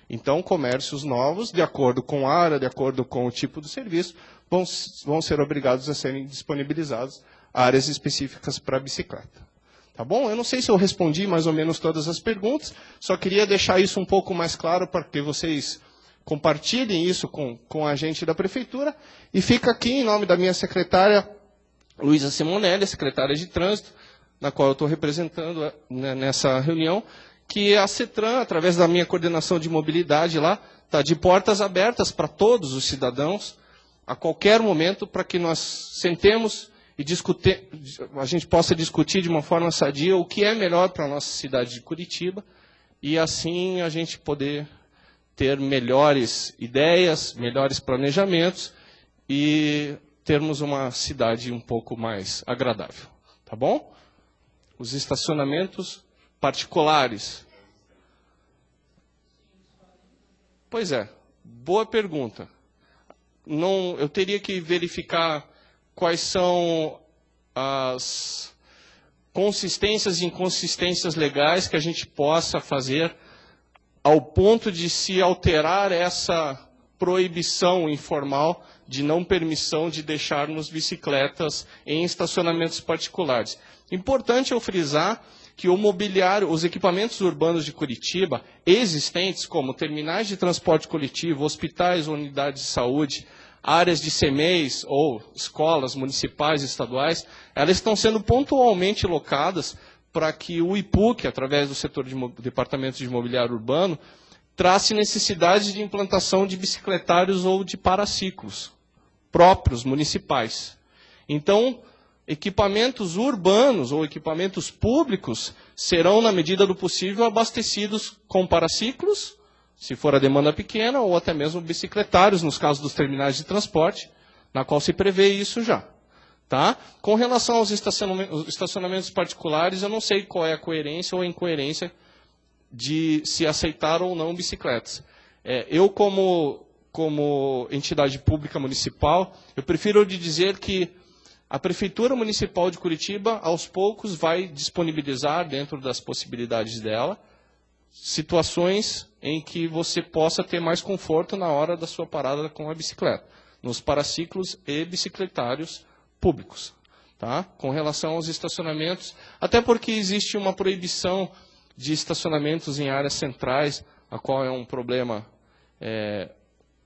Então, comércios novos, de acordo com a área, de acordo com o tipo de serviço, vão ser obrigados a serem disponibilizados áreas específicas para bicicleta. Tá bom? Eu não sei se eu respondi mais ou menos todas as perguntas, só queria deixar isso um pouco mais claro para que vocês compartilhem isso com a gente da Prefeitura. E fica aqui, em nome da minha secretária, Luísa Simonelli, secretária de Trânsito, na qual eu estou representando nessa reunião, que a CETRAN, através da minha coordenação de mobilidade lá, está de portas abertas para todos os cidadãos, a qualquer momento, para que nós sentemos e a gente possa discutir de uma forma sadia o que é melhor para a nossa cidade de Curitiba, e assim a gente poder ter melhores ideias, melhores planejamentos e termos uma cidade um pouco mais agradável. Tá bom? Os estacionamentos particulares. Pois é, boa pergunta. Eu teria que verificar quais são as consistências e inconsistências legais que a gente possa fazer ao ponto de se alterar essa proibição informal de não permissão de deixarmos bicicletas em estacionamentos particulares. Importante eu frisar que o mobiliário, os equipamentos urbanos de Curitiba existentes, como terminais de transporte coletivo, hospitais, unidades de saúde, áreas de CMEs ou escolas municipais e estaduais, elas estão sendo pontualmente locadas para que o IPUC, através do setor de Departamento de Mobiliário Urbano, trace necessidade de implantação de bicicletários ou de paraciclos próprios, municipais. Então, equipamentos urbanos ou equipamentos públicos serão, na medida do possível, abastecidos com paraciclos, se for a demanda pequena, ou até mesmo bicicletários, nos casos dos terminais de transporte, na qual se prevê isso já. Tá? Com relação aos estacionamentos particulares, eu não sei qual é a coerência ou a incoerência de se aceitar ou não bicicletas. Eu, como entidade pública municipal, eu prefiro dizer que a Prefeitura Municipal de Curitiba, aos poucos, vai disponibilizar, dentro das possibilidades dela, situações em que você possa ter mais conforto na hora da sua parada com a bicicleta, nos paraciclos e bicicletários públicos. Tá? Com relação aos estacionamentos, até porque existe uma proibição de estacionamentos em áreas centrais, a qual é um problema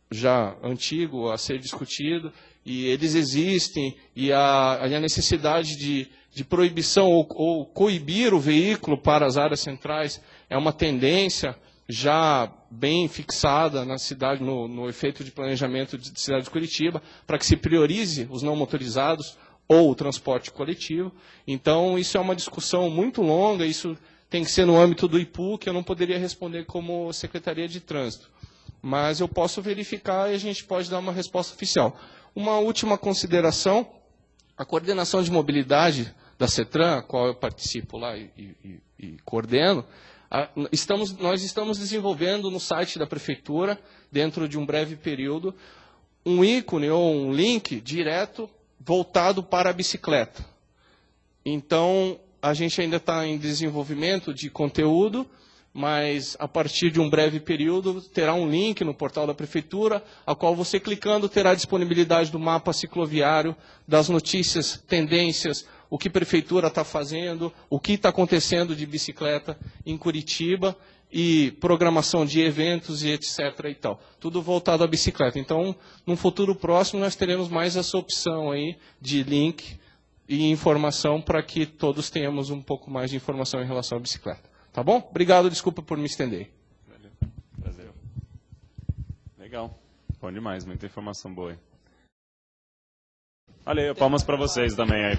já antigo a ser discutido, e eles existem, e a necessidade de proibição ou coibir o veículo para as áreas centrais é uma tendência já bem fixada na cidade, no efeito de planejamento de cidade de Curitiba, para que se priorize os não motorizados ou o transporte coletivo. Então, isso é uma discussão muito longa, isso tem que ser no âmbito do IPU, que eu não poderia responder como Secretaria de Trânsito. Mas eu posso verificar e a gente pode dar uma resposta oficial. Uma última consideração, a coordenação de mobilidade da CETRAN, a qual eu participo lá e coordeno, nós estamos desenvolvendo no site da Prefeitura, dentro de um breve período, um ícone ou um link direto voltado para a bicicleta. Então, a gente ainda está em desenvolvimento de conteúdo, mas a partir de um breve período terá um link no portal da Prefeitura, a qual você clicando terá disponibilidade do mapa cicloviário, das notícias, tendências, o que a prefeitura está fazendo, o que está acontecendo de bicicleta em Curitiba e programação de eventos e etc. e tal. Tudo voltado à bicicleta. Então, num futuro próximo, nós teremos mais essa opção aí de link e informação para que todos tenhamos um pouco mais de informação em relação à bicicleta. Tá bom? Obrigado, desculpa por me estender. Prazer. Legal. Bom demais, muita informação boa aí. Olha aí, palmas para vocês também aí.